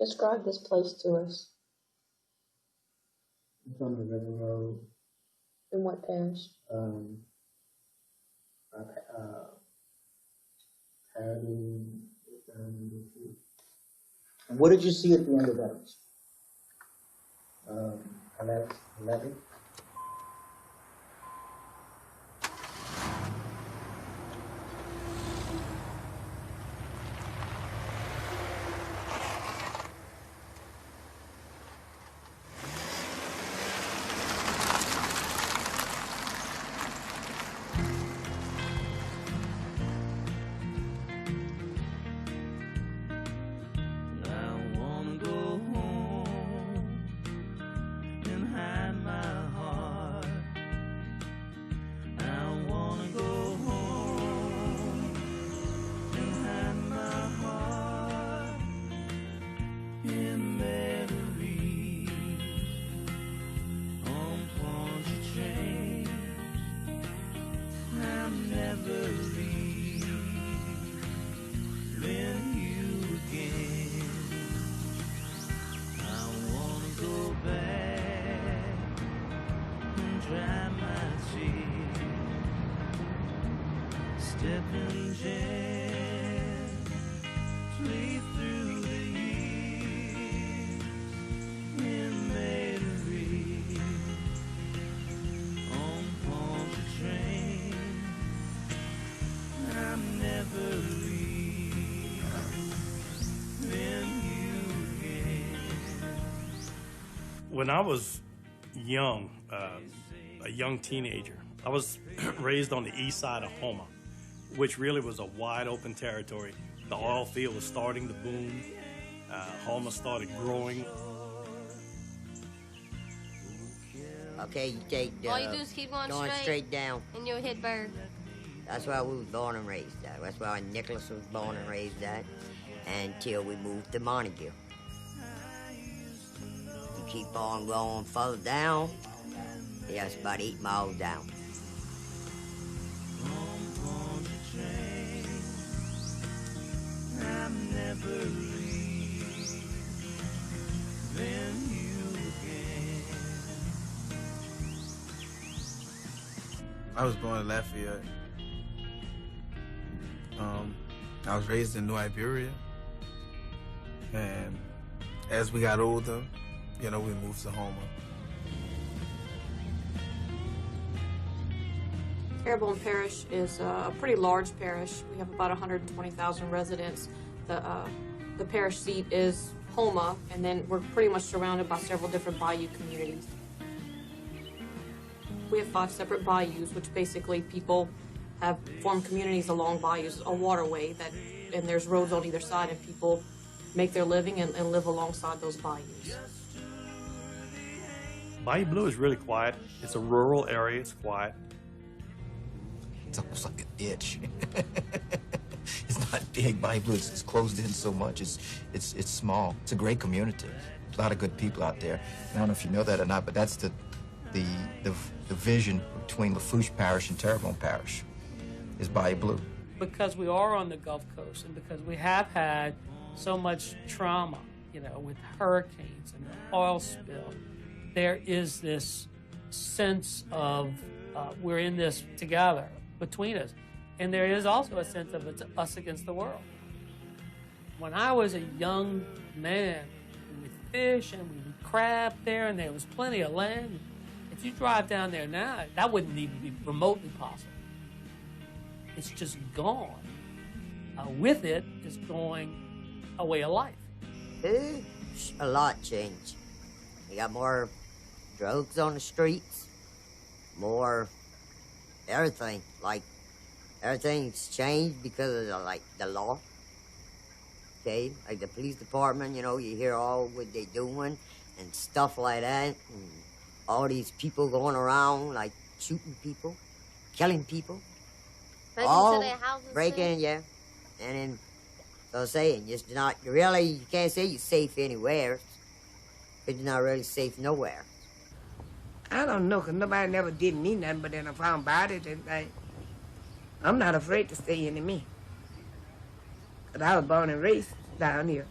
Describe this place to us. It's on the river road. In what parish? And what did you see at the end of that? 11. When I was young, a young teenager, I was raised on the east side of Houma, which really was a wide open territory. The oil field was starting to boom. Houma started growing. Okay, you take all you do is keep going straight down. And you'll hit Bird. That's where we was born and raised at. That's where Nicholas was born and raised at until we moved to Montague. You keep on going further down, yeah, it's about 8 miles down. I was born in Lafayette. I was raised in New Iberia. And as we got older, you know, we moved to Houma. Terrebonne Parish is a pretty large parish. We have about 120,000 residents. The parish seat is Houma, and then we're pretty much surrounded by several different bayou communities. We have 5 separate bayous, which basically people have formed communities along bayous, a waterway, and there's roads on either side, and people make their living and live alongside those bayous. Bayou Blue is really quiet. It's a rural area, it's quiet. It's almost like an itch. It's not big, Bayou Blue. It's closed in so much. It's small. It's a great community. A lot of good people out there. I don't know if you know that or not, but that's the vision between Lafourche Parish and Terrebonne Parish is Bayou Blue. Because we are on the Gulf Coast and because we have had so much trauma, you know, with hurricanes and the oil spill, there is this sense of we're in this together between us. And there is also a sense of it's us against the world. When I was a young man, we would fish and we would crab there, and there was plenty of land. If you drive down there now, that wouldn't even be remotely possible. It's just gone. With it is going a way of life. A lot changed. You got more drugs on the streets, more everything. Like, everything's changed because of, the law. Okay? Like the police department, you know, you hear all what they're doing and stuff like that. And all these people going around, like, shooting people, killing people. Breaking into their houses. Breaking, yeah. And then, so I'm saying, just not really, you can't say you're safe anywhere, but you're not really safe nowhere. I don't know, because nobody never did me nothing, but then I found bodies and I'm not afraid to stay in me. Because I was born and raised down here.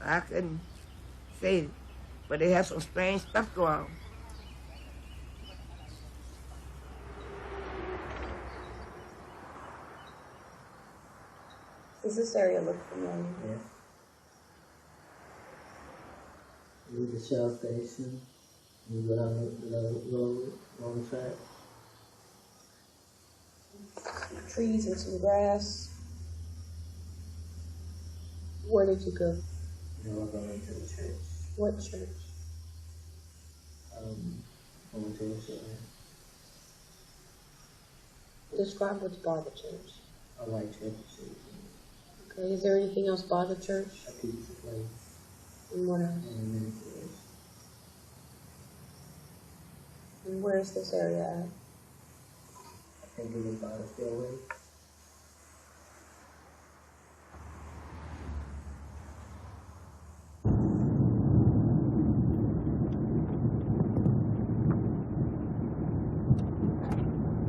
I couldn't say it. But they have some strange stuff going on. Does this area look familiar? Yeah. With the Shell station, you go down the road, on the track. Trees and some grass. Where did you go? You know, I'm going to the church. What church? I went to the church. Describe what's by the church. I like church. Okay, is there anything else by the church? A pizza place. And what else? And a miniatures. And where is this area at? I think it was by the stairway.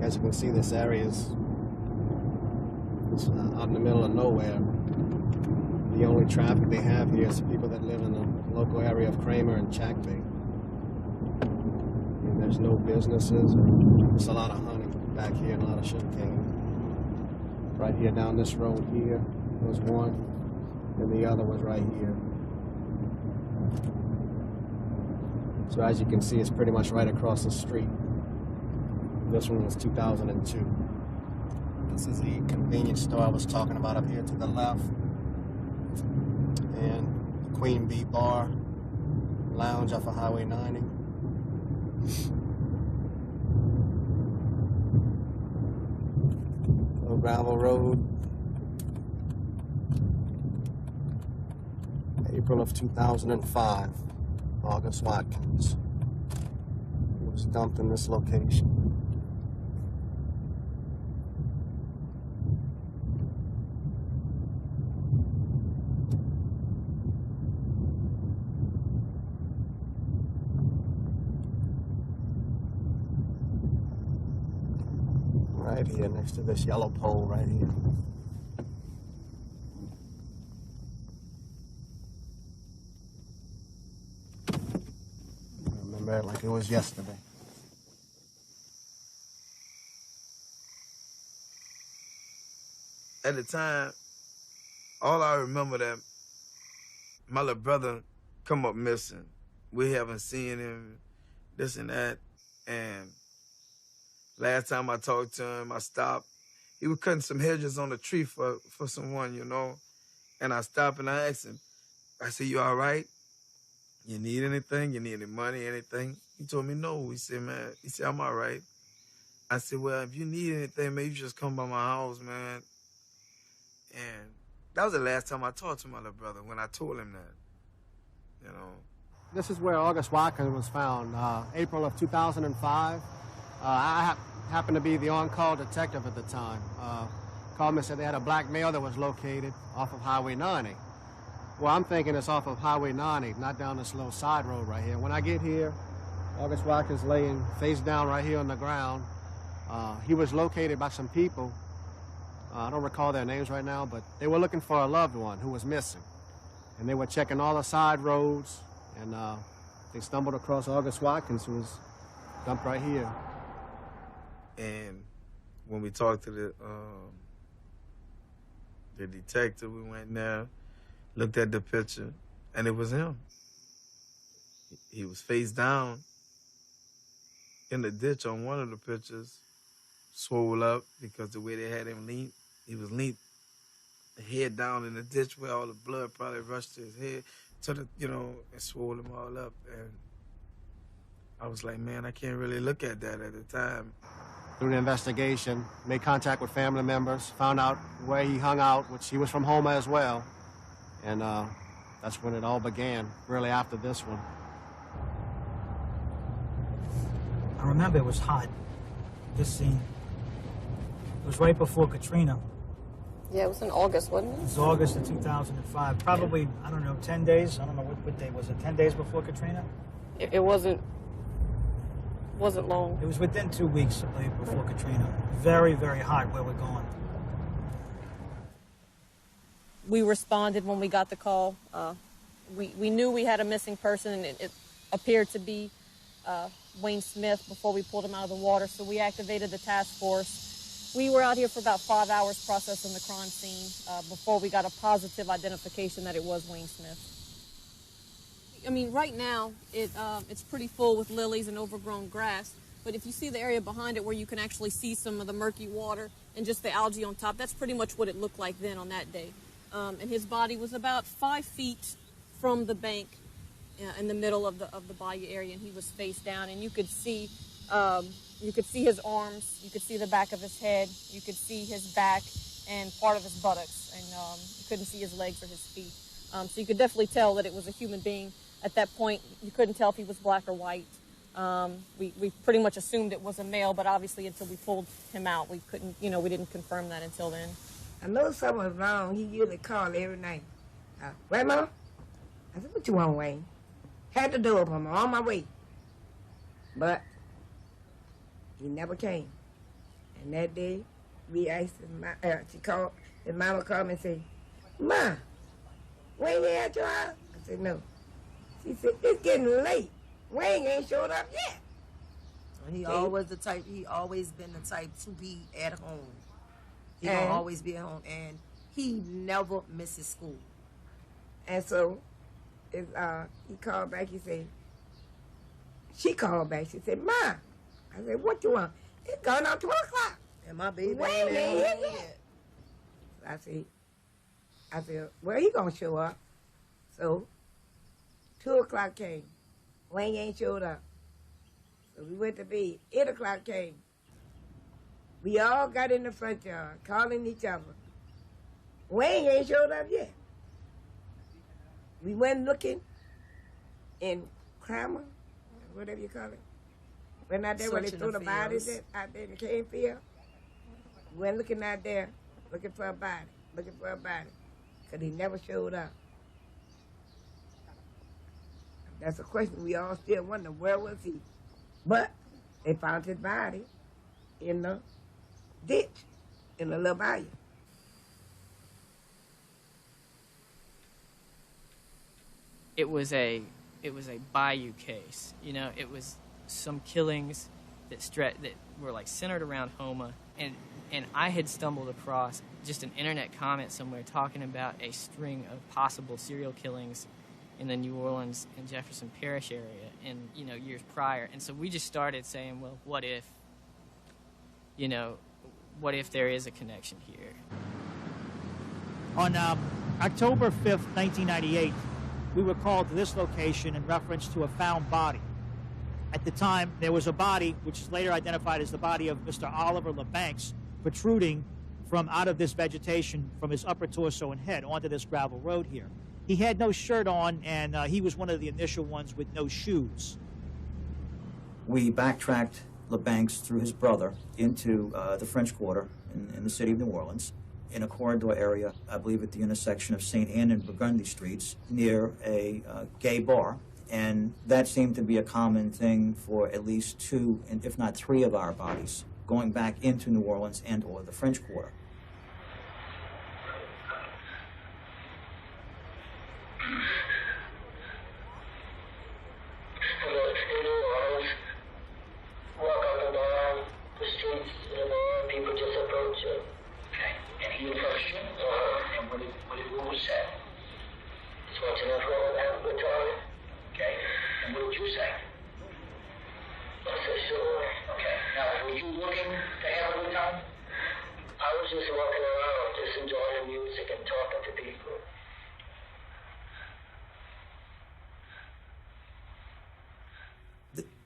As you can see, this area is out in the middle of nowhere. The only traffic they have here is people that live in the local area of Kramer and Chackbay. And there's no businesses. There's a lot of honey back here and a lot of sugarcane. Right here down this road here was one, and the other was right here. So as you can see, it's pretty much right across the street. This one was 2002. This is the convenience store I was talking about up here to the left. And Queen Bee Bar Lounge off of Highway 90. Little gravel road. April of 2005. August Watkins. It was dumped in this location. Right here next to this yellow pole right here. I remember it like it was yesterday. At the time, all I remember that my little brother come up missing. We haven't seen him, this and that, and last time I talked to him, I stopped. He was cutting some hedges on the tree for someone, you know. And I stopped and I asked him, I said, you all right? You need anything? You need any money, anything? He told me no. He said, man, I'm all right. I said, well, if you need anything, maybe you just come by my house, man. And that was the last time I talked to my little brother, when I told him that, you know. This is where August Watkins was found, April of 2005. I happened to be the on-call detective at the time. Called me and said they had a black male that was located off of Highway 90. Well, I'm thinking it's off of Highway 90, not down this little side road right here. When I get here, August Watkins laying face down right here on the ground. He was located by some people. I don't recall their names right now, but they were looking for a loved one who was missing. And they were checking all the side roads, and they stumbled across August Watkins, who was dumped right here. And when we talked to the detective, we went in there, looked at the picture, and it was him. He was face down in the ditch on one of the pictures, swole up because the way they had him lean, he was leaned head down in the ditch where all the blood probably rushed to his head, to the, you know, and swole him all up. And I was like, man, I can't really look at that at the time. Through the investigation, made contact with family members, found out where he hung out, which he was from Houma as well. And that's when it all began, really after this one. I remember it was hot, this scene. It was right before Katrina. Yeah, it was in August, wasn't it? It was August of 2005. Probably, I don't know, 10 days? I don't know what day was it, 10 days before Katrina? It wasn't long. It was within 2 weeks, I believe, before Katrina. Very, very hot where we're going. We responded when we got the call. we knew we had a missing person, and it appeared to be Wayne Smith before we pulled him out of the water, so we activated the task force. We were out here for about 5 hours processing the crime scene before we got a positive identification that it was Wayne Smith. I mean, right now, it's pretty full with lilies and overgrown grass, but if you see the area behind it where you can actually see some of the murky water and just the algae on top, that's pretty much what it looked like then on that day. And his body was about 5 feet from the bank in the middle of the bayou area, and he was face down, and you could see his arms, you could see the back of his head, you could see his back and part of his buttocks, and you couldn't see his legs or his feet. So you could definitely tell that it was a human being. At that point, you couldn't tell if he was black or white. We pretty much assumed it was a male, but obviously until we pulled him out, we couldn't, we didn't confirm that until then. I know something was wrong. He usually called every night. Wait, Mama? I said, what you want, Wayne? Had the door open. I'm on my way. But he never came. And that day, we asked his mama called me and said, Ma, Wayne ain't at your house? I said, no. She said, it's getting late. Wayne ain't showed up yet. He always been the type to be at home. He gonna always be at home, and he never misses school. And so, he called back. She called back. She said, Ma. I said, what you want? It's gone on 12 o'clock. And my baby Wayne ain't here yet. I said, well, he gonna show up. So, 2 o'clock came. Wayne ain't showed up. So we went to bed. 8 o'clock came. We all got in the front yard, calling each other. Wayne ain't showed up yet. We went looking in Crammer, whatever you call it. Went out there where they threw the bodies out there in the cane field. We went looking out there, looking for a body. Because he never showed up. That's a question we all still wonder, where was he? But they found his body in the ditch, in the little bayou. It was a bayou case. It was some killings that were like centered around Houma, and I had stumbled across just an internet comment somewhere talking about a string of possible serial killings in the New Orleans and Jefferson Parish area in years prior, and so we just started saying, well, what if there is a connection here? On October 5th, 1998, we were called to this location in reference to a found body. At the time, there was a body, which is later identified as the body of Mr. Oliver LeBanks, protruding from out of this vegetation from his upper torso and head onto this gravel road here. He had no shirt on, and he was one of the initial ones with no shoes. We backtracked LeBanks through his brother into the French Quarter in the city of New Orleans, in a corridor area, I believe at the intersection of St. Anne and Burgundy Streets, near a gay bar. And that seemed to be a common thing for at least 2, and if not 3 of our bodies, going back into New Orleans and or the French Quarter.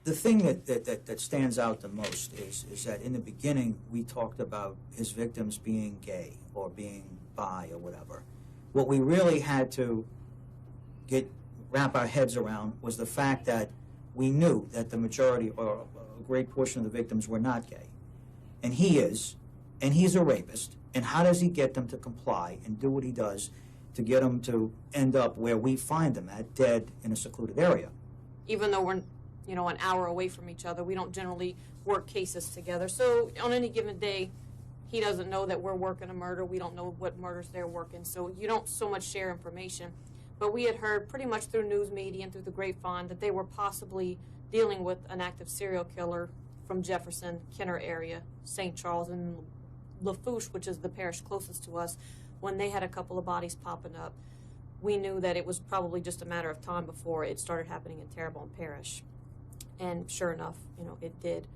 The thing that stands out the most is that in the beginning we talked about his victims being gay or being bi or whatever. What we really had to wrap our heads around was the fact that we knew that the majority or a great portion of the victims were not gay. And he is, and he's a rapist. And how does he get them to comply and do what he does to get them to end up where we find them at, dead in a secluded area? Even though we're an hour away from each other, we don't generally work cases together. So on any given day, he doesn't know that we're working a murder. We don't know what murders they're working. So you don't so much share information. But we had heard pretty much through news media and through the grapevine that they were possibly dealing with an active serial killer from Jefferson, Kenner area, St. Charles, and Lafourche, which is the parish closest to us. When they had a couple of bodies popping up, we knew that it was probably just a matter of time before it started happening in Terrebonne Parish. And sure enough, it did.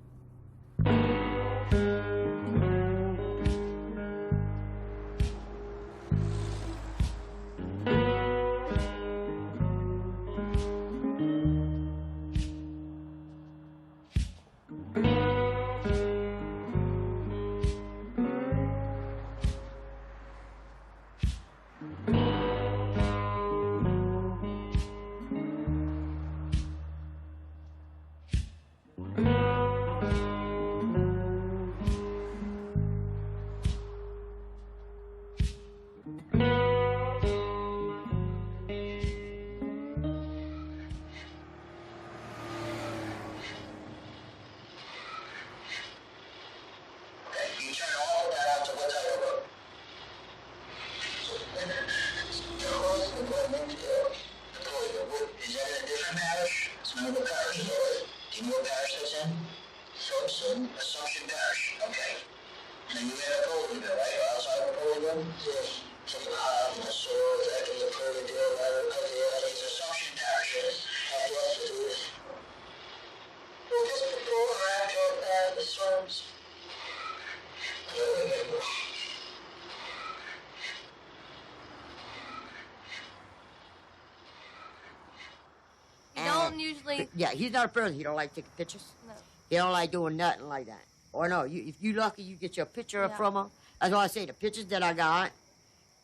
Yeah, he's not a person. He don't like taking pictures. No. He don't like doing nothing like that. Or no, if you lucky, you get your picture from him. That's why I say the pictures that I got,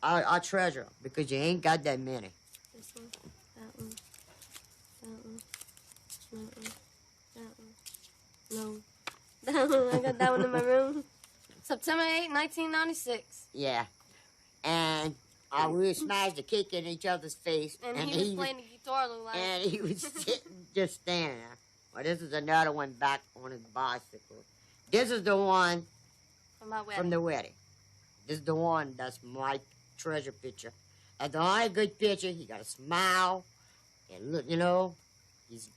I treasure them because you ain't got that many. This one, that one, that one, that one, no, that one. I got that one in my room. September 8, 1996. Yeah, and we would smash the cake in each other's face. And he was playing the guitar, like. And he was sitting, just standing there. Well, this is another one back on his bicycle. This is the one from the wedding. This is the one that's my treasure picture. That's the only good picture. He got a smile. And look, he's,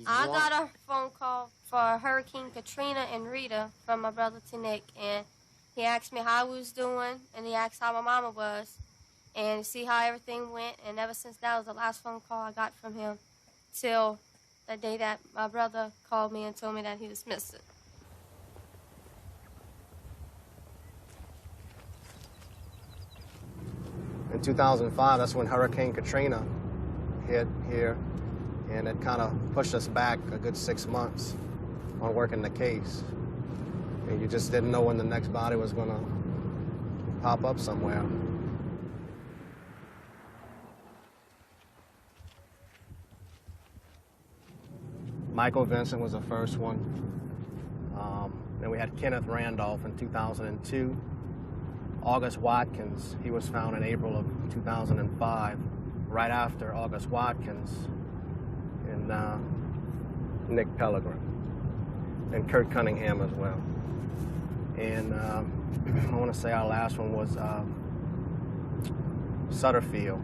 I got a phone call for Hurricane Katrina and Rita from my brother Dominique, and he asked me how I was doing, and he asked how my mama was, and see how everything went. And ever since that was the last phone call I got from him till the day that my brother called me and told me that he was missing. In 2005, that's when Hurricane Katrina hit here, and it kind of pushed us back a good 6 months on working the case. And you just didn't know when the next body was going to pop up somewhere. Michael Vincent was the first one. Then we had Kenneth Randolph in 2002. August Watkins, he was found in April of 2005, right after August Watkins, and Nick Pellegrin, and Kurt Cunningham as well. And I want to say our last one was Sutterfield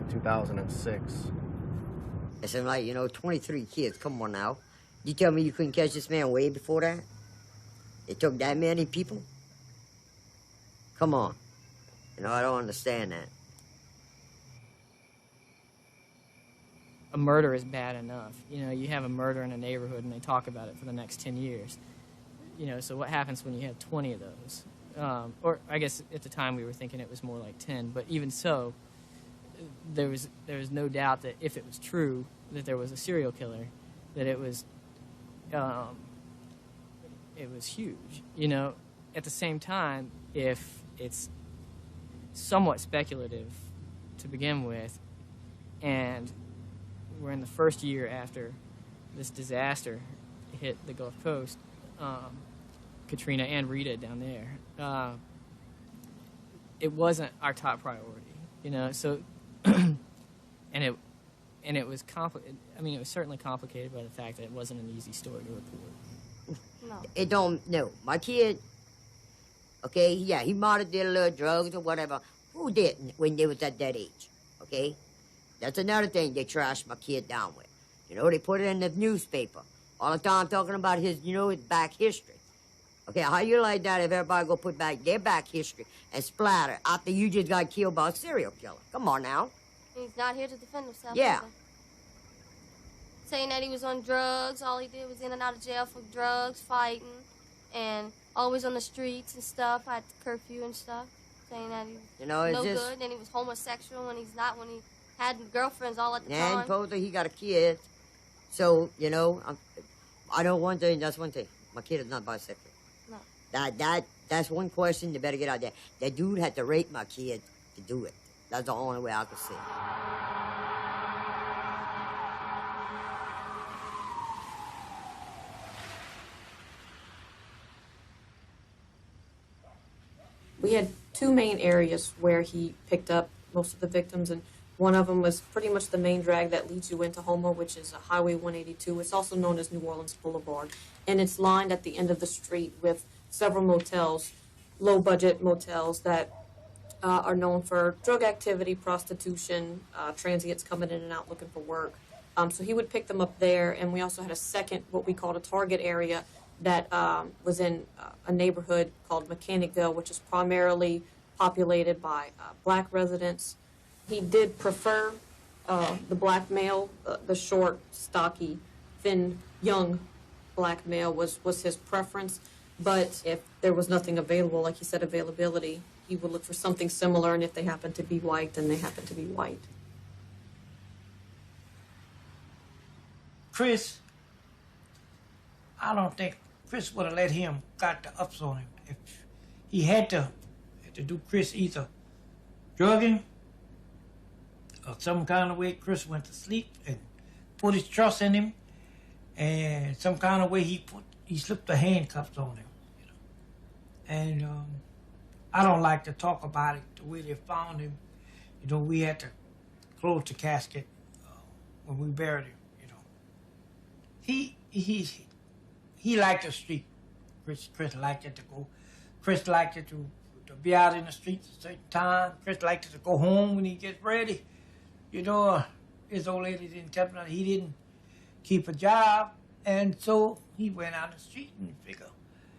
in 2006. It seemed like, 23 kids, come on now. You tell me you couldn't catch this man way before that? It took that many people? Come on. I don't understand that. A murder is bad enough. You have a murder in a neighborhood and they talk about it for the next 10 years. So what happens when you have 20 of those? Or I guess at the time we were thinking it was more like 10, but even so, there was no doubt that if it was true that there was a serial killer, that it was huge. At the same time, if it's somewhat speculative to begin with, and we're in the first year after this disaster hit the Gulf Coast, Katrina and Rita down there, it wasn't our top priority, so and it was complicated. I mean, it was certainly complicated by the fact that it wasn't an easy story to report. No. It don't, no. My kid, okay, yeah, he might have did a little drugs or whatever. Who didn't when they was at that age? Okay? That's another thing they trashed my kid down with. You know, they put it in the newspaper. All the time talking about his, you know, his back history. Okay, how you like that if everybody go put back their back history and splatter after you just got killed by a serial killer? Come on now. He's not here to defend himself. Yeah. Either. Saying that he was on drugs. All he did was in and out of jail for drugs, fighting, and always on the streets and stuff at the curfew and stuff. Saying that he was no good, and he was homosexual when he's not, when he had girlfriends all at the time. And supposedly he got a kid. So, you know, I know one thing, that's one thing. My kid is not bisexual. No. That's one question you better get out there. That dude had to rape my kid to do it. That's the only way I could see it. We had two main areas where he picked up most of the victims, and one of them was pretty much the main drag that leads you into Houma, which is Highway 182. It's also known as New Orleans Boulevard, and it's lined at the end of the street with several motels, low-budget motels that are known for drug activity, prostitution, transients coming in and out looking for work. So he would pick them up there, and we also had a second, what we called a target area, that was in a neighborhood called Mechanicville, which is primarily populated by black residents. He did prefer the black male, the short, stocky, thin, young black male was his preference. But if there was nothing available, like he said, availability, he would look for something similar, and if they happen to be white, then they happen to be white. Chris, I don't think Chris would have let him got the ups on him. If he had to do Chris either drugging or some kind of way Chris went to sleep and put his trust in him, and some kind of way he slipped the handcuffs on him. You know? And I don't like to talk about it the way they found him. You know, we had to close the casket when we buried him. You know, he liked the street. Chris liked it to go. Chris liked it to be out in the streets at a certain time. Chris liked it to go home when he gets ready. You know, his old lady didn't tell him that he didn't keep a job, and so he went out in the street and figured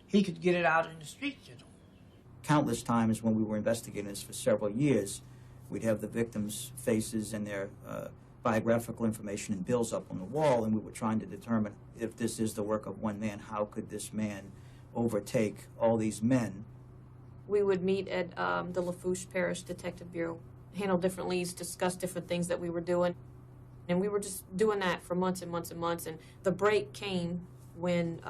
he could get it out in the streets, you know. Countless times when we were investigating this for several years, we'd have the victims' faces and their biographical information and bills up on the wall, and we were trying to determine if this is the work of one man, how could this man overtake all these men? We would meet at the Lafourche Parish Detective Bureau, handle different leads, discuss different things that we were doing. And we were just doing that for months and months and months. And the break came when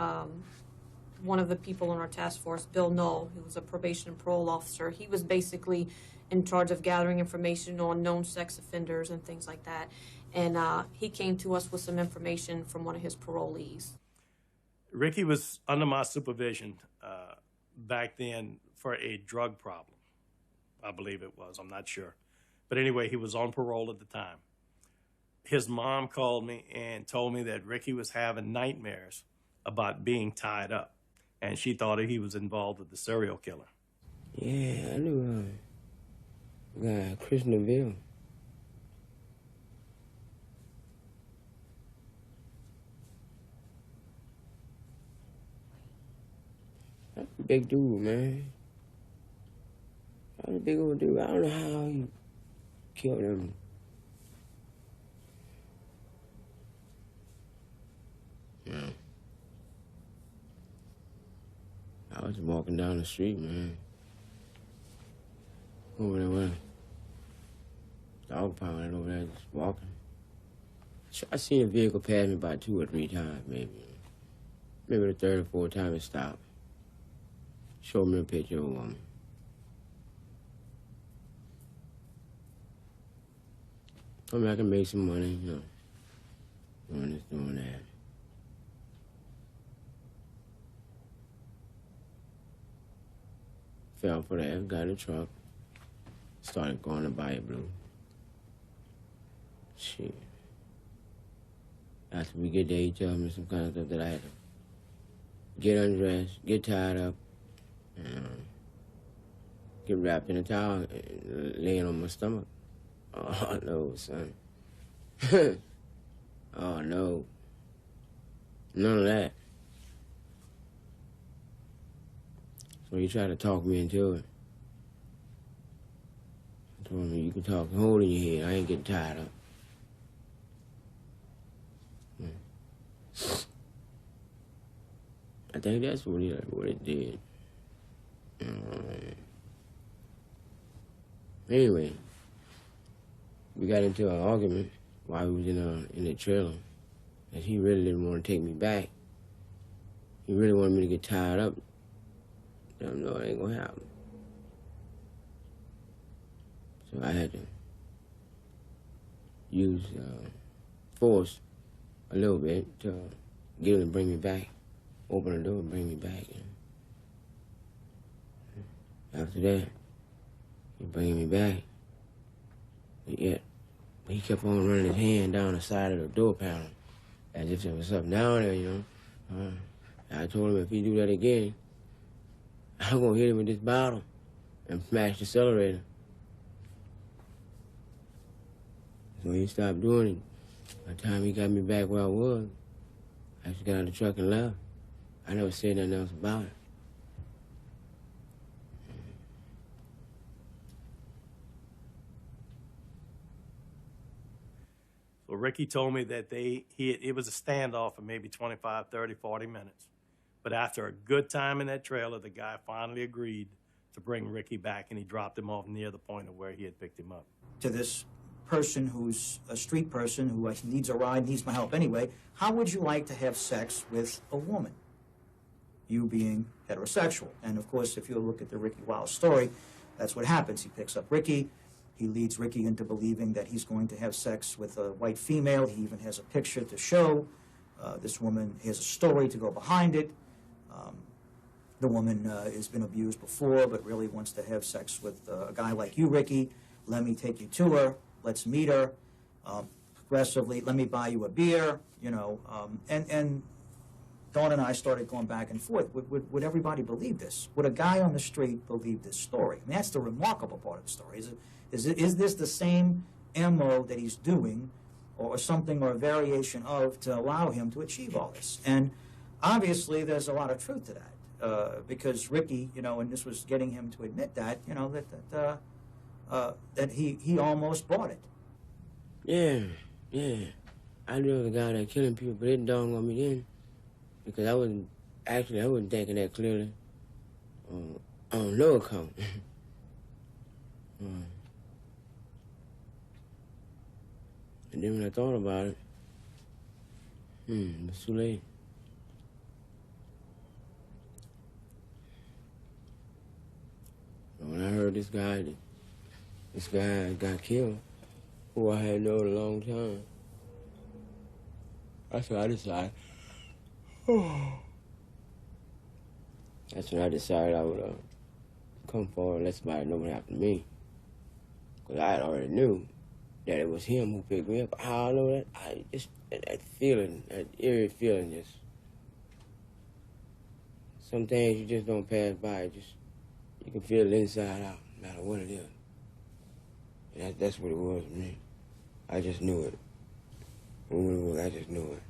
one of the people on our task force, Bill Null, who was a probation and parole officer, he was basically in charge of gathering information on known sex offenders and things like that. And he came to us with some information from one of his parolees. Ricky was under my supervision back then for a drug problem. I believe it was, I'm not sure. But anyway, he was on parole at the time. His mom called me and told me that Ricky was having nightmares about being tied up, and she thought he was involved with the serial killer. Yeah, I knew Chris Neville. That's a big dude, man. That's a big old dude. I don't know how he killed him. Yeah. I was walking down the street, man. Over there, where? Dog pounding over there, just walking. I seen a vehicle pass me about 2 or 3 times, maybe. Maybe the 3rd or 4th time it stopped. Showed me a picture of a woman. Told me I can make some money, you know. Doing this, doing that. Fell for that, got in the truck. Started going to buy it blue. Shit. After we get there, he told me some kind of stuff that I had to get undressed, get tied up, and get wrapped in a towel and laying on my stomach. Oh, no, son. Oh, no. None of that. So he tried to talk me into it. I told him, you can talk a hole in your head. I ain't getting tired up. I think that's what it did. Anyway, we got into an argument while we was in the trailer, and he really didn't want to take me back. He really wanted me to get tied up. I don't know, it ain't gonna happen. So I had to use force a little bit to get him to bring me back, open the door and bring me back. And after that, he bring me back. But yet, he kept on running his hand down the side of the door panel as if there was something down there, you know. I told him if he do that again, I'm gonna hit him with this bottle and smash the accelerator. So he stopped doing it. By the time he got me back where I was, I just got out of the truck and left. I never said nothing else about it. So Ricky told me that it was a standoff for maybe 25, 30, 40 minutes. But after a good time in that trailer, the guy finally agreed to bring Ricky back, and he dropped him off near the point of where he had picked him up. To this person who's a street person who needs a ride, needs my help anyway, how would you like to have sex with a woman? You being heterosexual. And of course, if you look at the Ricky Wilde story, that's what happens. He picks up Ricky. He leads Ricky into believing that he's going to have sex with a white female. He even has a picture to show. This woman has a story to go behind it. The woman has been abused before, but really wants to have sex with a guy like you, Ricky. Let me take you to her. Let's meet her. Progressively, let me buy you a beer, you know. And Dawn and I started going back and forth. Would everybody believe this? Would a guy on the street believe this story? And that's the remarkable part of the story. Is this the same MO that he's doing, or something, or a variation of, to allow him to achieve all this? And obviously, there's a lot of truth to that. Because Ricky, you know, and this was getting him to admit that, you know, that he almost bought it. Yeah. I knew the guy that killing people, but it didn't dawn on me then. Because I wasn't thinking that clearly. On no account. And then when I thought about it, it was too late. When I heard this guy got killed, who I had known a long time, that's when I decided. That's when I decided I would come forward and let somebody know what happened to me. Because I already knew that it was him who picked me up. How I know that? That feeling, that eerie feeling, just some things you just don't pass by. You can feel it inside out, no matter what it is. And that's what it was for me. I just knew it. I just knew it.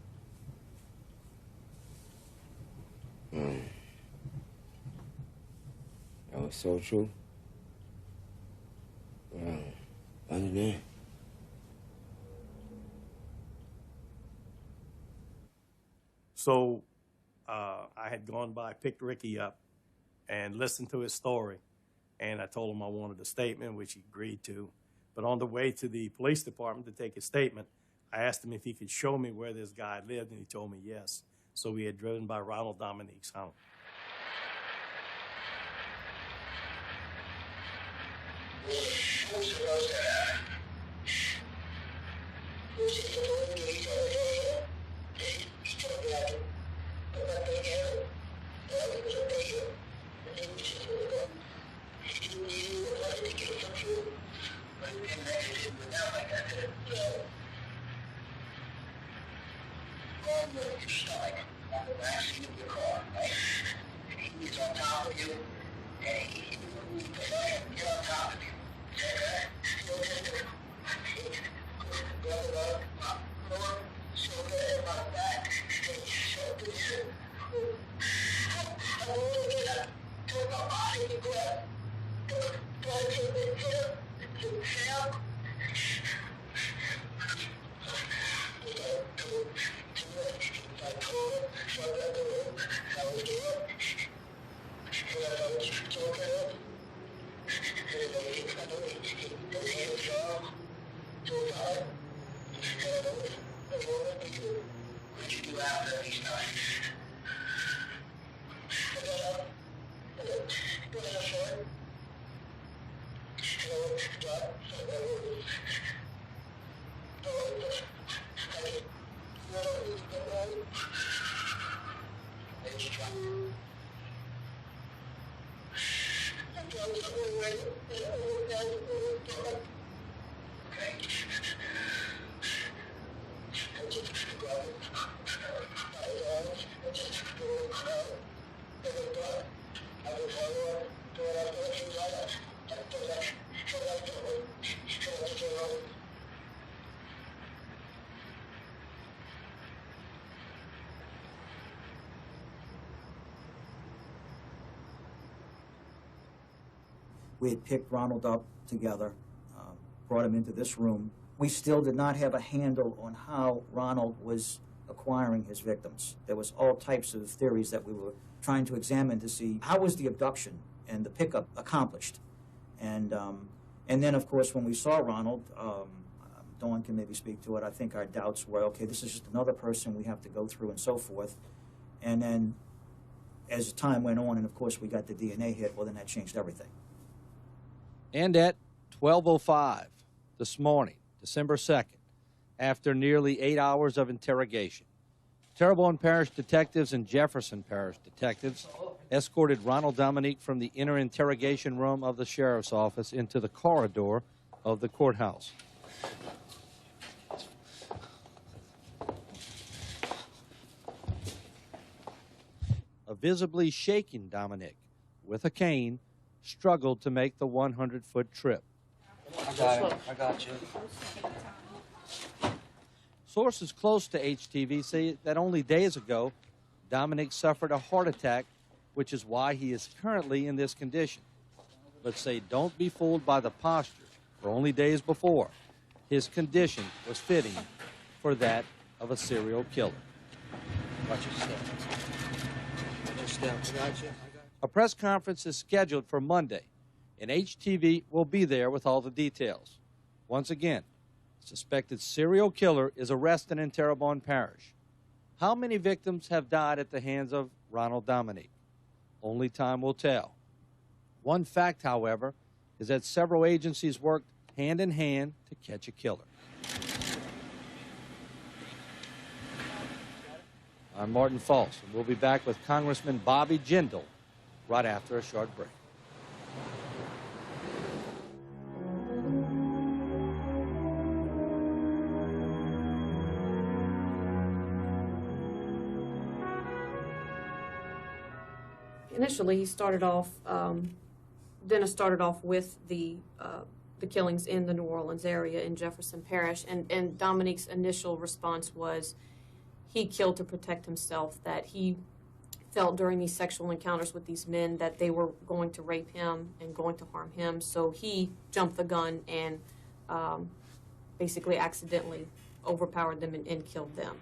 That was so true. Other than that. So I had gone by, picked Ricky up, and listened to his story. And I told him I wanted a statement, which he agreed to. But on the way to the police department to take his statement, I asked him if he could show me where this guy lived, and he told me yes. So we had driven by Ronald Dominique's house. We had picked Ronald up together, brought him into this room. We still did not have a handle on how Ronald was acquiring his victims. There was all types of theories that we were trying to examine to see how was the abduction and the pickup accomplished. And then, of course, when we saw Ronald, Dawn can maybe speak to it, I think our doubts were, okay, this is just another person we have to go through and so forth. And then as time went on, and of course we got the DNA hit, well, then that changed everything. And at 12:05 this morning, December 2nd, after nearly 8 hours of interrogation, Terrebonne Parish detectives and Jefferson Parish detectives escorted Ronald Dominique from the inner interrogation room of the sheriff's office into the corridor of the courthouse. A visibly shaken Dominique, with a cane, struggled to make the 100-foot trip. I got it. I got you. Sources close to HTV say that only days ago, Dominique suffered a heart attack, which is why he is currently in this condition. But say don't be fooled by the posture, for only days before, his condition was fitting for that of a serial killer. Watch your step. Watch your step. I got you. A press conference is scheduled for Monday, and HTV will be there with all the details. Once again, suspected serial killer is arrested in Terrebonne Parish. How many victims have died at the hands of Ronald Dominique? Only time will tell. One fact, however, is that several agencies worked hand in hand to catch a killer. I'm Martin False, and we'll be back with Congressman Bobby Jindal right after a short break. Initially, he started off, Dennis started off with the killings in the New Orleans area in Jefferson Parish, and Dominique's initial response was he killed to protect himself, that he felt during these sexual encounters with these men that they were going to rape him and going to harm him, so he jumped the gun and basically accidentally overpowered them and killed them.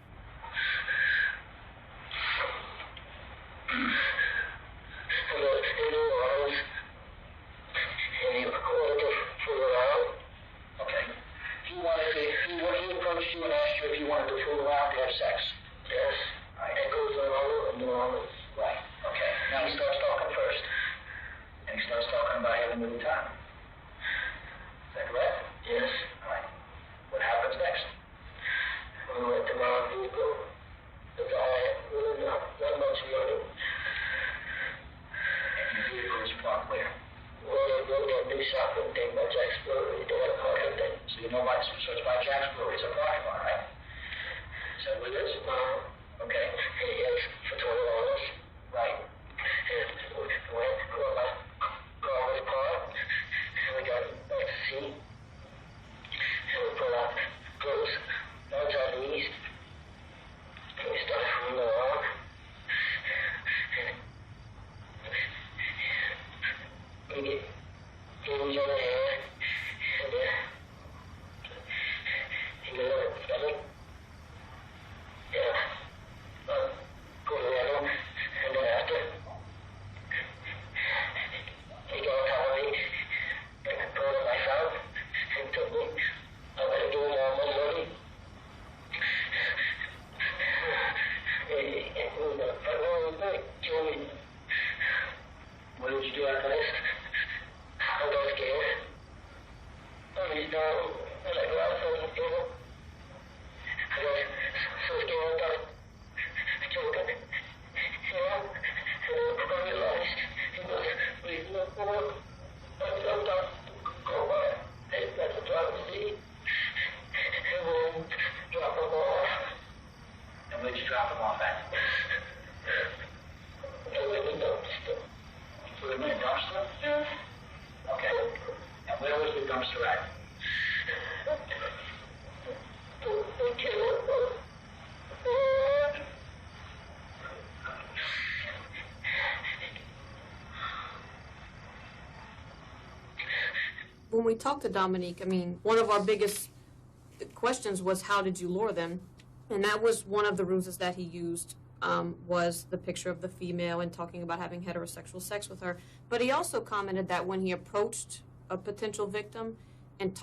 You and asked you if you wanted to fool around to have sex. Yes. Right. It goes on and on. Right. Okay. Now he starts talking first. And he starts talking about having a good time. Is that correct? Yes. All right. What happens next? We went to my vehicle. The guy had really not much money. And your vehicle is parked where? Well, they go there and do shopping, take my Jack's Brewery, they have a parking thing. So you know why, so it's by Jack's Brewery, it's a parking lot, right? Is that what it is? Okay. And he asked for $20. Right. And we went, my car was parked, and we got back to see. And we pulled out clothes, lights on the east. And we started from the log. He was on the you know, like Ranson, you know, I was so scared about children, you know, and I realized he was reading the book, and sometimes go by, and that's a driver's seat, and then drop him off. And where'd you drop him off at? In the dumpster. You put him in a dumpster? Yeah. Okay. And where was the dumpster at? When we talked to Dominique, I mean, one of our biggest questions was, how did you lure them? And that was one of the ruses that he used, was the picture of the female and talking about having heterosexual sex with her. But he also commented that when he approached a potential victim and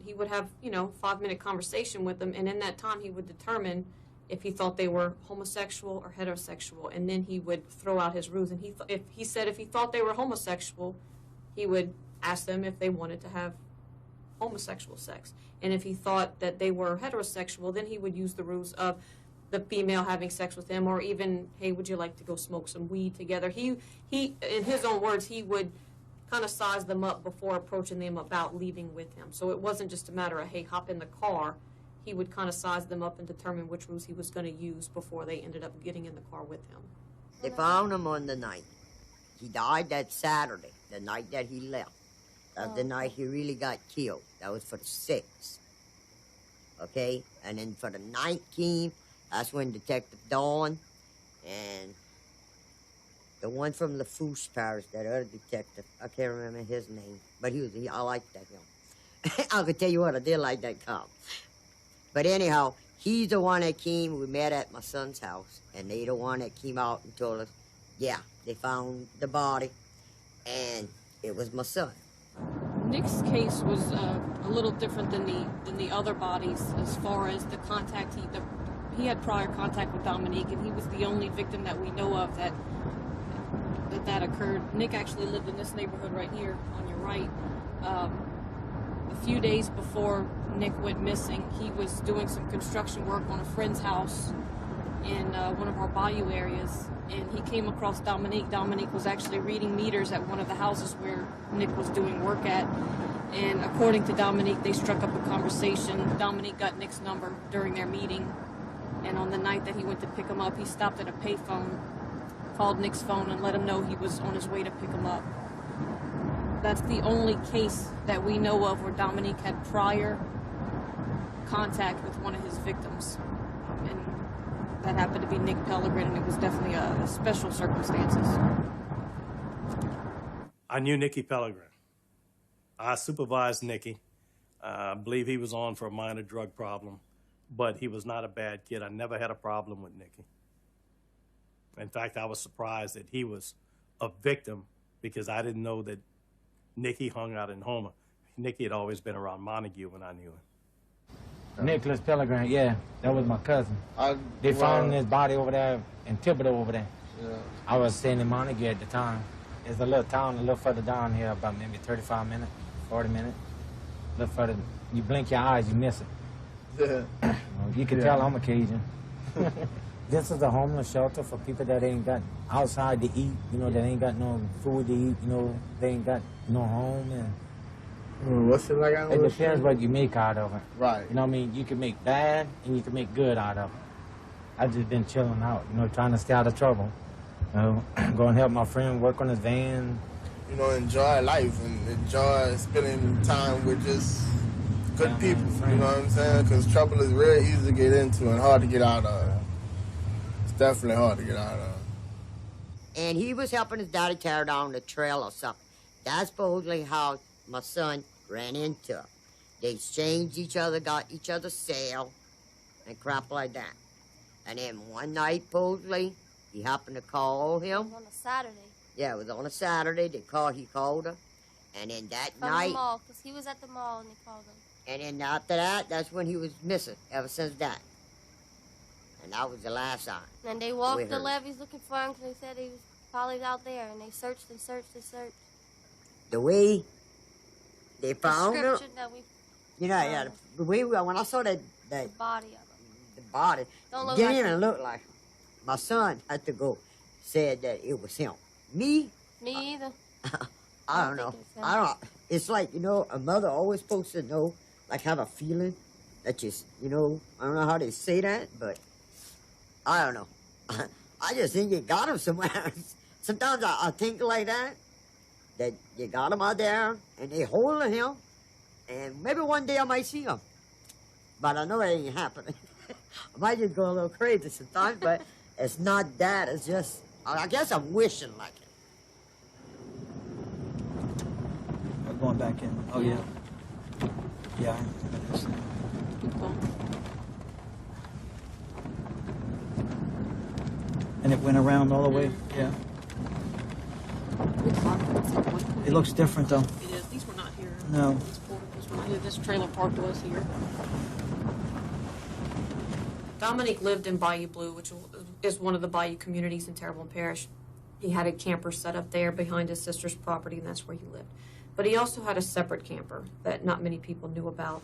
he would have, 5-minute conversation with them, and in that time he would determine if he thought they were homosexual or heterosexual, and then he would throw out his ruse. And if he thought they were homosexual, he would ask them if they wanted to have homosexual sex. And if he thought that they were heterosexual, then he would use the ruse of the female having sex with him, or even, hey, would you like to go smoke some weed together? He in his own words, he would kind of size them up before approaching them about leaving with him. So it wasn't just a matter of, hey, hop in the car. He would kind of size them up and determine which ruse he was going to use before they ended up getting in the car with him. They found him on the night. He died that Saturday, the night that he left. That was the night he really got killed. That was for the 6th. Okay? And then for the 19th, that's when Detective Dawn and the one from LaFouche Parish, that other detective, I can't remember his name, but I liked that him. I could tell you what, I did like that cop. But anyhow, he's the one that came. We met at my son's house, and they the one that came out and told us, yeah, they found the body, and it was my son. Nick's case was a little different than the other bodies as far as the contact. He had prior contact with Dominique, and he was the only victim that we know of that occurred. Nick actually lived in this neighborhood right here on your right. A few days before Nick went missing, he was doing some construction work on a friend's house in one of our bayou areas, and he came across Dominique. Dominique was actually reading meters at one of the houses where Nick was doing work at, and according to Dominique, they struck up a conversation. Dominique got Nick's number during their meeting, and on the night that he went to pick him up, he stopped at a payphone, called Nick's phone, and let him know he was on his way to pick him up. That's the only case that we know of where Dominique had prior contact with one of his victims. And that happened to be Nick Pellegrin, and it was definitely a special circumstances. I knew Nicky Pellegrin. I supervised Nicky. I believe he was on for a minor drug problem, but he was not a bad kid. I never had a problem with Nicky. In fact, I was surprised that he was a victim because I didn't know that Nicky hung out in Houma. Nicky had always been around Montague when I knew him. Nicholas Pellegrin, yeah, that was my cousin. They found his body over there in Thibodeau over there. Yeah. I was staying in Montague at the time. It's a little town a little further down here, about maybe 35 minutes, 40 minutes. A little further. You blink your eyes, you miss it. Yeah. You can tell I'm a Cajun. This is a homeless shelter for people that ain't got outside to eat, that ain't got no food to eat, they ain't got no home. And what's it like? It depends what you make out of it. Right. You know what I mean? You can make bad and you can make good out of it. I just been chilling out, trying to stay out of trouble. Go and help my friend work on his van. Enjoy life and enjoy spending time with just good people, you know what I'm saying? Because trouble is real easy to get into and hard to get out of. It's definitely hard to get out of. And he was helping his daddy tear down the trail or something. That's supposedly how my son ran into him. They exchanged each other, got each other's sale, and crap like that. And then one night, supposedly, he happened to call him. It was on a Saturday. Yeah, it was on a Saturday. He called her. And then that night... From the mall, because he was at the mall and they called him. And then after that, that's when he was missing, ever since that. And that was the last time. And they walked the levees looking for him because they said he was probably out there. And they searched and searched and searched. The way They found him. description that we You know, yeah. When I saw the body of him. the body, Don't look didn't like even him. look like him. My son had to go, said that it was him. Me, Me either. I don't know. I don't. It's like, you know, a mother always supposed to know, like have a feeling that you know. I don't know how they say that, but I don't know. I just think you got him somewhere. Sometimes I think like that you got him out there and they holding him, and maybe one day I might see him, but I know it ain't happening. I might just go a little crazy sometimes, but it's not that. It's just I guess I'm wishing like it. We're going back in. Oh, yeah. Yeah. And it went around all the way? Yeah. It looks different, though. It is. These were not here. No. These porticos were not here. This trailer park was here. Dominique lived in Bayou Blue, which is one of the Bayou communities in Terrebonne Parish. He had a camper set up there behind his sister's property, and that's where he lived. But he also had a separate camper that not many people knew about.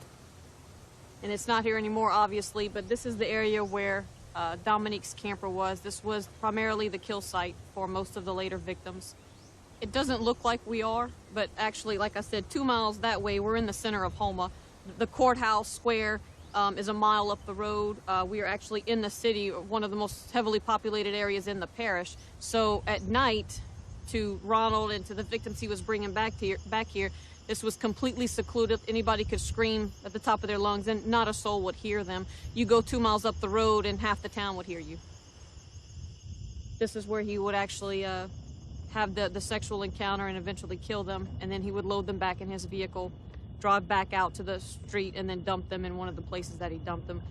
And it's not here anymore, obviously, but this is the area where Dominique's camper was. This was primarily the kill site for most of the later victims. It doesn't look like we are, but actually, like I said, 2 miles that way, we're in the center of Houma. The courthouse square is a mile up the road. We are actually in the city, one of the most heavily populated areas in the parish. So at night, to Ronald and to the victims he was bringing back here, this was completely secluded. Anybody could scream at the top of their lungs and not a soul would hear them. You go 2 miles up the road and half the town would hear you. This is where he would actually have the sexual encounter and eventually kill them, and then he would load them back in his vehicle, drive back out to the street, and then dump them in one of the places that he dumped them.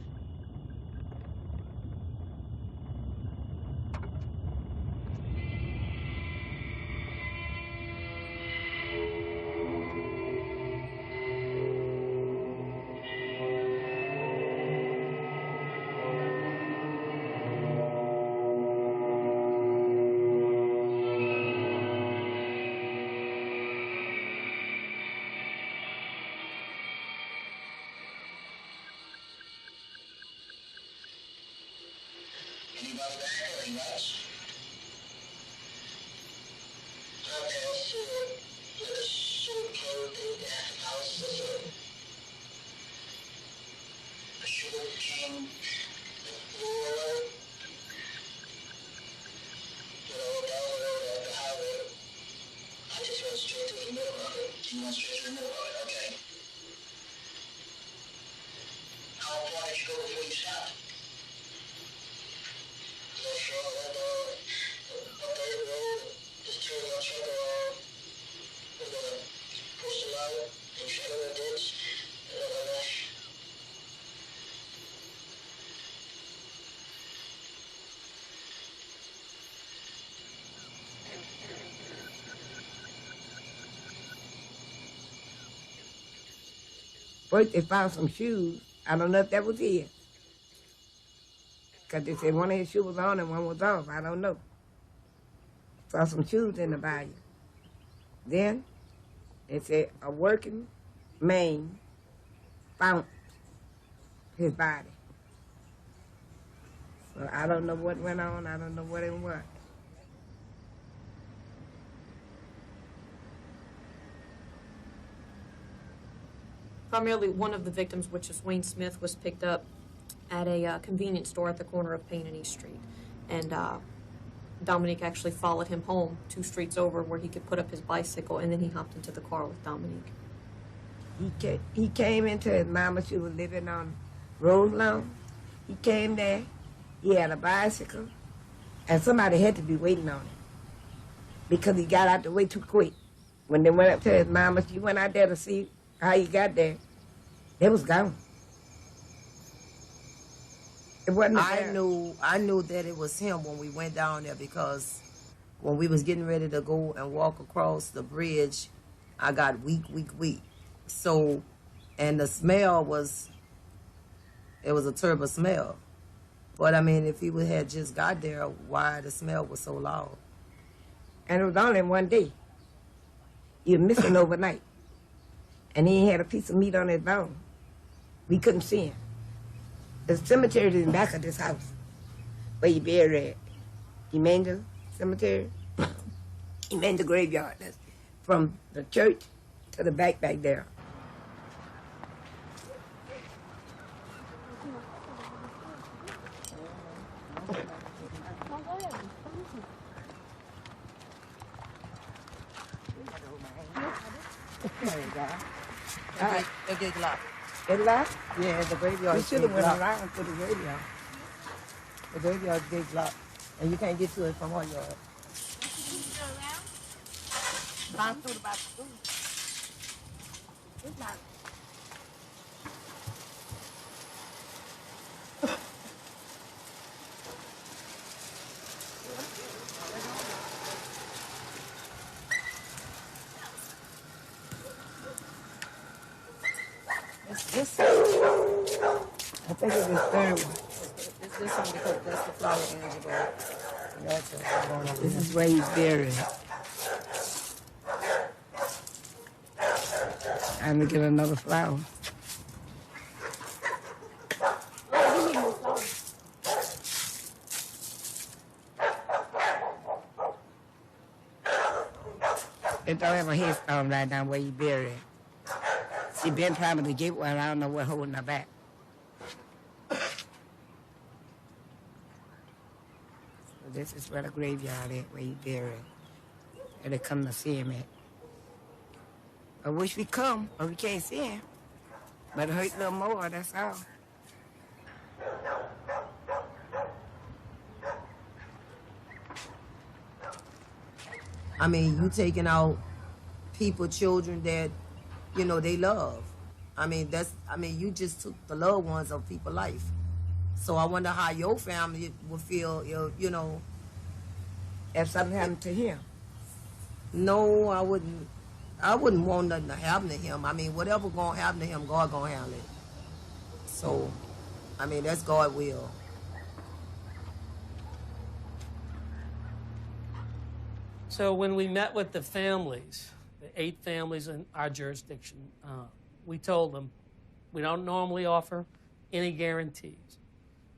First, they found some shoes. I don't know if that was his. Because they said one of his shoes was on and one was off. I don't know. Saw some shoes in the bayou. Then, they said a working man found his body. So I don't know what went on. I don't know what it was. Primarily, one of the victims, which is Wayne Smith, was picked up at a convenience store at the corner of Payne and East Street. And Dominique actually followed him home 2 streets over where he could put up his bicycle, and then he hopped into the car with Dominique. He came into his mama. She was living on Roselawn. He came there. He had a bicycle, and somebody had to be waiting on him because he got out the way too quick. When they went up to his mama, she went out there to see how he got there. They was gone. It wasn't. I knew that it was him when we went down there, because when we was getting ready to go and walk across the bridge, I got weak. So, and the smell was, it was a terrible smell. But I mean, if he had just got there, why the smell was so loud? And it was only one day. He was missing overnight. And he had a piece of meat on his bone. We couldn't see him. The cemetery is in the back of this house, where he buried at. Emmanuel Cemetery. Emmanuel Graveyard. That's from the church to the back there. They get locked. It locked? Yeah, the graveyard. We should have went locked. around to the graveyard. The graveyard gate locked, and you can't get to it from our yard. Gone through about the food. It's locked. This, I think it's the third one. it's this one because that's the flower Angela. That's going over This here. is where he's buried. I'm gonna get another flower. They don't have a headstone right now where he buried. She been trying to get one. I don't know what holding her back. So this is where the graveyard is, where he buried. And they come to see him at. I wish we come, but we can't see him. But it hurt a little more, that's all. I mean, you taking out people, children that, you know, they love. I mean, you just took the loved ones of people's life. So I wonder how your family would feel, you know. If something happened to him. No, I wouldn't. I wouldn't want nothing to happen to him. I mean, whatever gonna happen to him, God gonna handle it. So, I mean, that's God's will. So when we met with the families, the 8 families in our jurisdiction, we told them we don't normally offer any guarantees,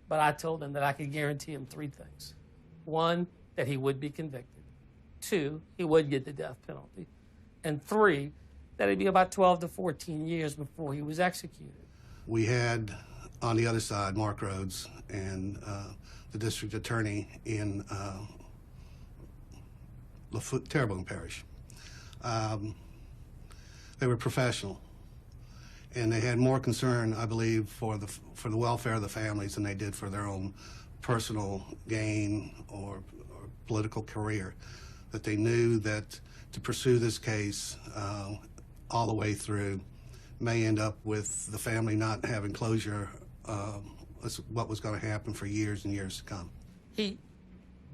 but I told them that I could guarantee him 3 things. 1, that he would be convicted. 2, he would get the death penalty. And 3, that it'd be about 12 to 14 years before he was executed. We had on the other side Mark Rhodes and the district attorney in Terrebonne Parish. They were professional, and they had more concern, I believe, for the welfare of the families than they did for their own personal gain or political career. That they knew that to pursue this case all the way through may end up with the family not having closure. What was going to happen for years and years to come. He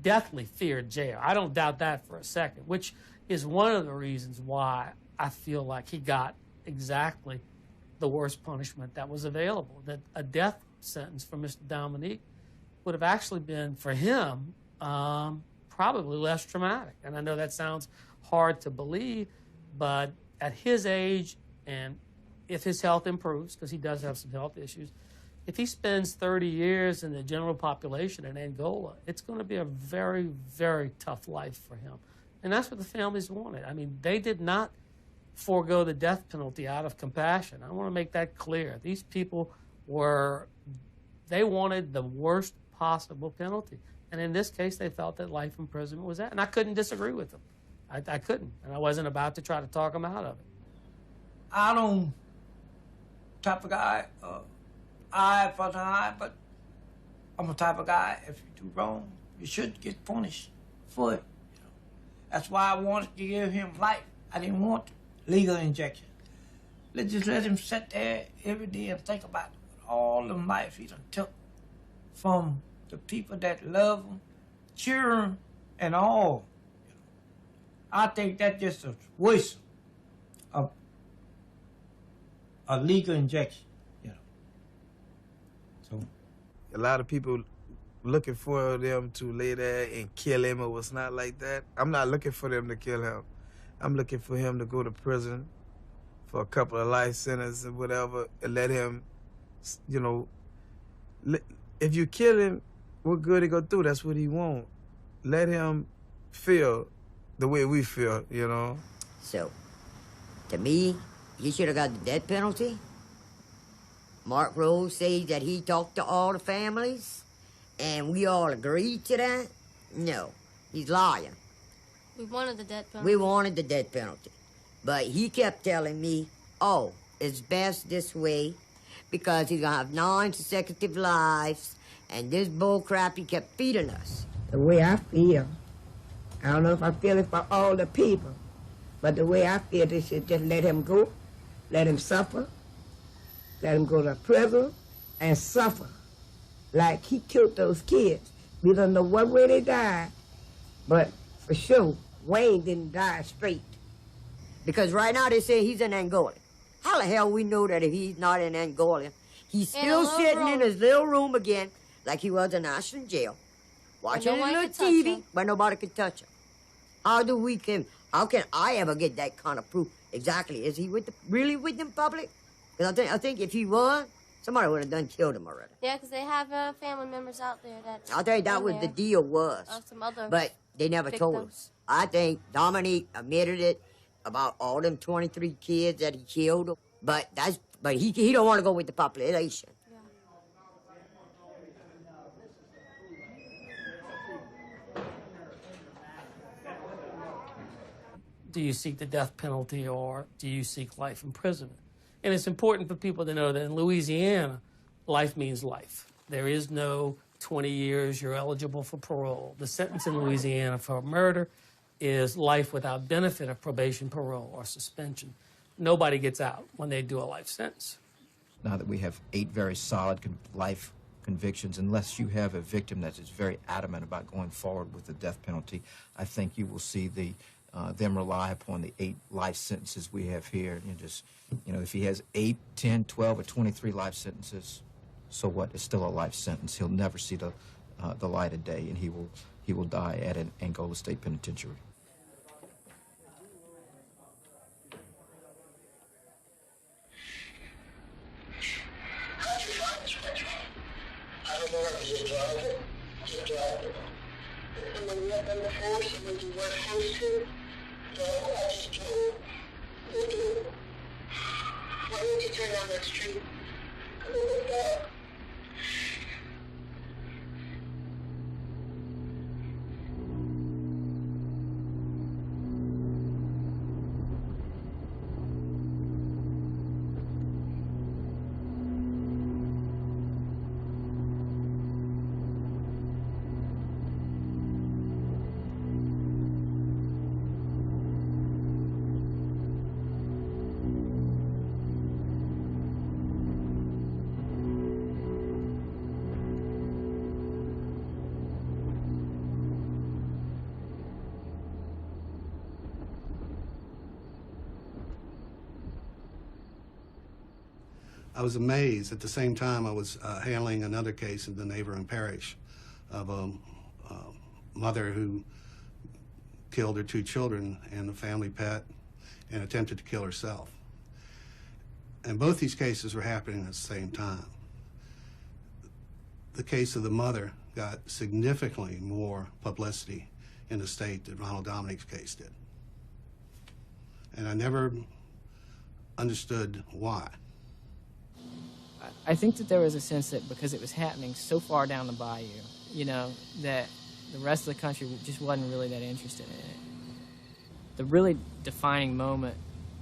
deathly feared jail. I don't doubt that for a second, which is one of the reasons why I feel like he got exactly the worst punishment that was available, that a death sentence for Mr. Dominique would have actually been, for him, probably less traumatic. And I know that sounds hard to believe, but at his age, and if his health improves, because he does have some health issues, if he spends 30 years in the general population in Angola, it's going to be a very, very tough life for him. And that's what the families wanted. I mean, they did not forego the death penalty out of compassion. I want to make that clear. These people they wanted the worst possible penalty. And in this case, they felt that life imprisonment was that. And I couldn't disagree with them. I couldn't. And I wasn't about to try to talk them out of it. I don't type of guy, eye for an eye, but I'm a type of guy, if you do wrong, you should get punished for it. You know? That's why I wanted to give him life. I didn't want legal injection. Let's just let him sit there every day and think about all the life he done took from the people that love him, children and all. You know? I think that's just a waste of a legal injection. A lot of people looking for them to lay there and kill him or what's not like that. I'm not looking for them to kill him. I'm looking for him to go to prison for a couple of life sentences or whatever, and let him, you know, if you kill him, what good he go through? That's what he want. Let him feel the way we feel, you know? So, to me, he should have got the death penalty. Mark Rose says that he talked to all the families, and we all agreed to that. No, he's lying. We wanted the death penalty. We wanted the death penalty. But he kept telling me, oh, it's best this way because he's going to have 9 consecutive lives, and this bull crap he kept feeding us. The way I feel, I don't know if I feel it for all the people, but the way I feel, they should just let him go, let him suffer, let him go to prison and suffer like he killed those kids. We don't know what way they died, but for sure, Wayne didn't die straight. Because right now they say he's in Angola. How the hell we know that if he's not in Angola? He's still sitting in his little room again like he was in Ashland jail, watching his little TV, but nobody can touch him. How can I ever get that kind of proof? Exactly, is he really with them public? Because I think if he was, somebody would have done killed him already. Yeah, because they have family members out there that... I'll tell you, that was the deal was. Some other but they never told us. I think Dominique admitted it about all them 23 kids that he killed. But he don't want to go with the population. Do you seek the death penalty or do you seek life imprisonment? And it's important for people to know that in Louisiana, life means life. There is no 20 years, you're eligible for parole. The sentence in Louisiana for murder is life without benefit of probation, parole, or suspension. Nobody gets out when they do a life sentence. Now that we have 8 very solid life convictions, unless you have a victim that is very adamant about going forward with the death penalty, I think you will see them rely upon the 8 life sentences we have here. If he has 8, 10, 12, or 23 life sentences, so what? It's still a life sentence. He'll never see the light of day, and he will die at an Angola State Penitentiary. I don't know if you drive it. You drive it. Someone you have done before, someone you work close to. No, I just drove. Why would you turn down that street? Come on, look up. I was amazed. At the same time, I was handling another case in the neighboring parish of a mother who killed her 2 children and a family pet and attempted to kill herself. And both these cases were happening at the same time. The case of the mother got significantly more publicity in the state than Ronald Dominique's case did. And I never understood why. I think that there was a sense that because it was happening so far down the bayou, that the rest of the country just wasn't really that interested in it. The really defining moment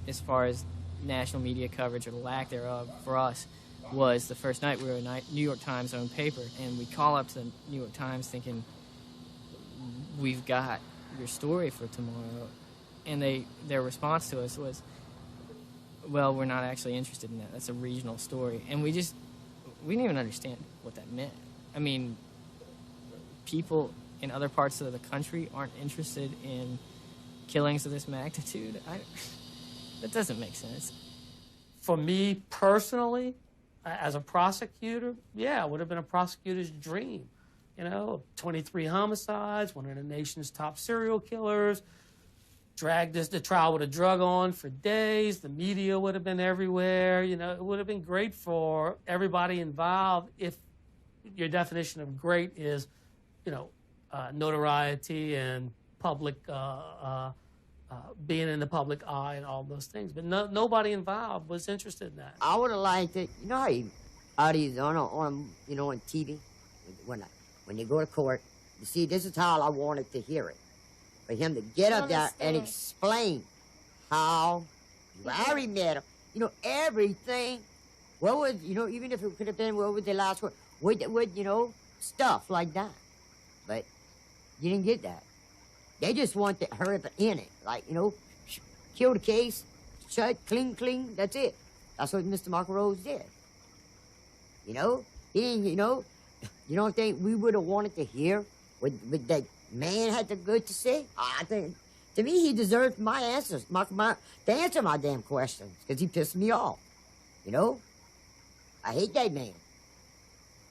as far as national media coverage or the lack thereof for us was the first night we were in New York Times owned paper, and we call up to the New York Times thinking, we've got your story for tomorrow. And their response to us was, well, we're not actually interested in that. That's a regional story. And we didn't even understand what that meant. I mean, people in other parts of the country aren't interested in killings of this magnitude. That doesn't make sense. For me personally, as a prosecutor, yeah, it would have been a prosecutor's dream. 23 homicides, one of the nation's top serial killers. the trial would have drug on for days. The media would have been everywhere. You know, it would have been great for everybody involved if your definition of great is, you know, notoriety and public, being in the public eye and all those things. But nobody involved was interested in that. I would have liked it. You know how you, on you know, on TV, when you go to court, you see, this is how I wanted to hear it. For him to get up there and explain how Larry met him. You know, everything. What was, you know, even if it could have been, what was the last word? What, you know, stuff like that. But you didn't get that. They just want to hurry up in it. Like, you know, kill the case, shut, clean, that's it. That's what Mr. Marco Rose did. You know? He didn't, you know, you don't think we would have wanted to hear what that man had the good to say? I think, to me, he deserved my answers, to answer my damn questions, because he pissed me off. You know? I hate that man.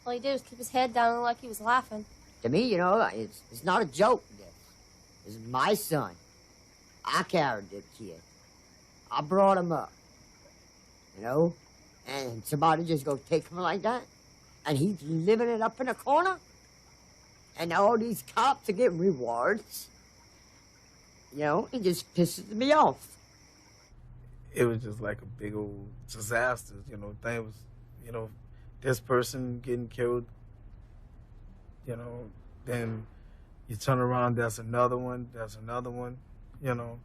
All he did was keep his head down like he was laughing. To me, you know, it's not a joke, this. This is my son. I carried this kid. I brought him up. You know? And somebody just go take him like that? And he's living it up in a corner? And all these cops are getting rewards. You know, it just pisses me off. It was just like a big old disaster, you know. Thing was, you know, this person getting killed, you know, then you turn around, there's another one, you know.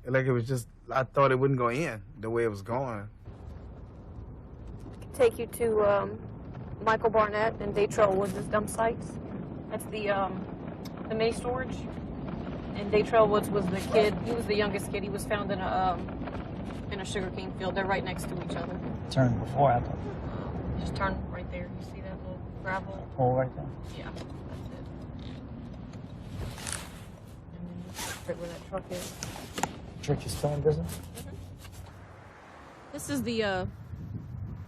Like it was just, I thought it wouldn't go in the way it was going. Take you to Michael Barnett and Daytrail Woods' dump sites. That's the mini storage. And Daytrail Woods was the kid. He was the youngest kid. He was found in a sugarcane field. They're right next to each other. Turn before, after. Just turn right there. You see that little gravel hole right there? Yeah, that's it. And then just right where that truck is. Trick is still in business? This is the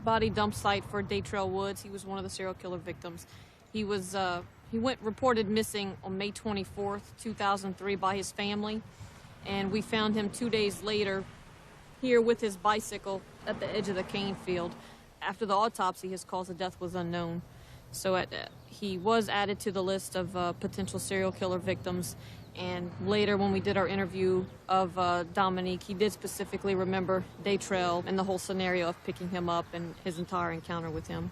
body dump site for Daytrail Woods. He was one of the serial killer victims. He was went reported missing on May 24th, 2003 by his family, and we found him 2 days later here with his bicycle at the edge of the cane field. After the autopsy, his cause of death was unknown. So he was added to the list of potential serial killer victims. And later, when we did our interview of Dominique, he did specifically remember Daytrail and the whole scenario of picking him up and his entire encounter with him.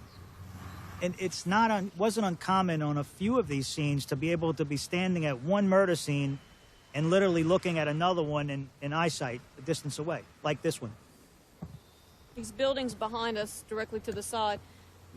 And it's wasn't uncommon on a few of these scenes to be able to be standing at one murder scene and literally looking at another one in eyesight, a distance away, like this one. These buildings behind us, directly to the side,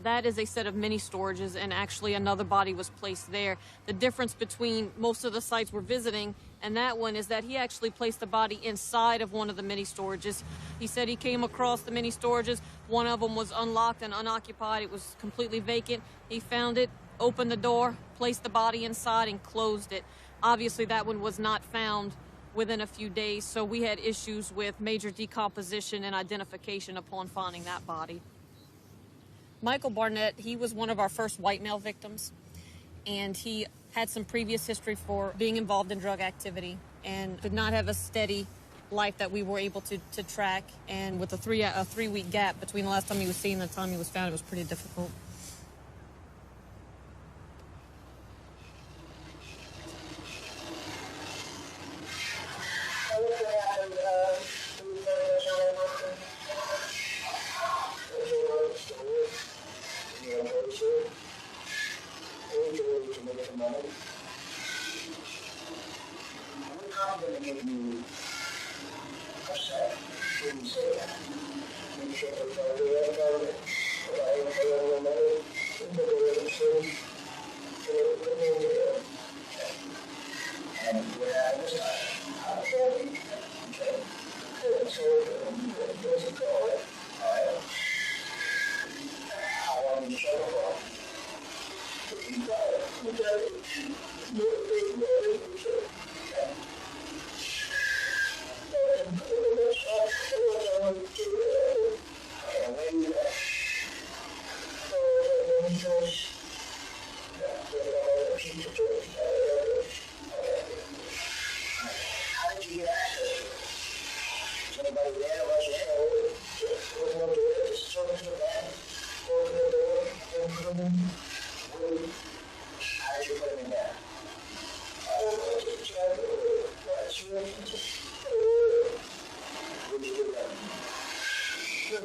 that is a set of mini storages, and actually another body was placed there. The difference between most of the sites we're visiting and that one is that he actually placed the body inside of one of the mini storages. He said he came across the mini storages. One of them was unlocked and unoccupied. It was completely vacant. He found it, opened the door, placed the body inside, and closed it. Obviously, that one was not found within a few days, so we had issues with major decomposition and identification upon finding that body. Michael Barnett, he was one of our first white male victims, and he had some previous history for being involved in drug activity and did not have a steady life that we were able to track. And with a 3-week gap between the last time he was seen and the time he was found, it was pretty difficult. The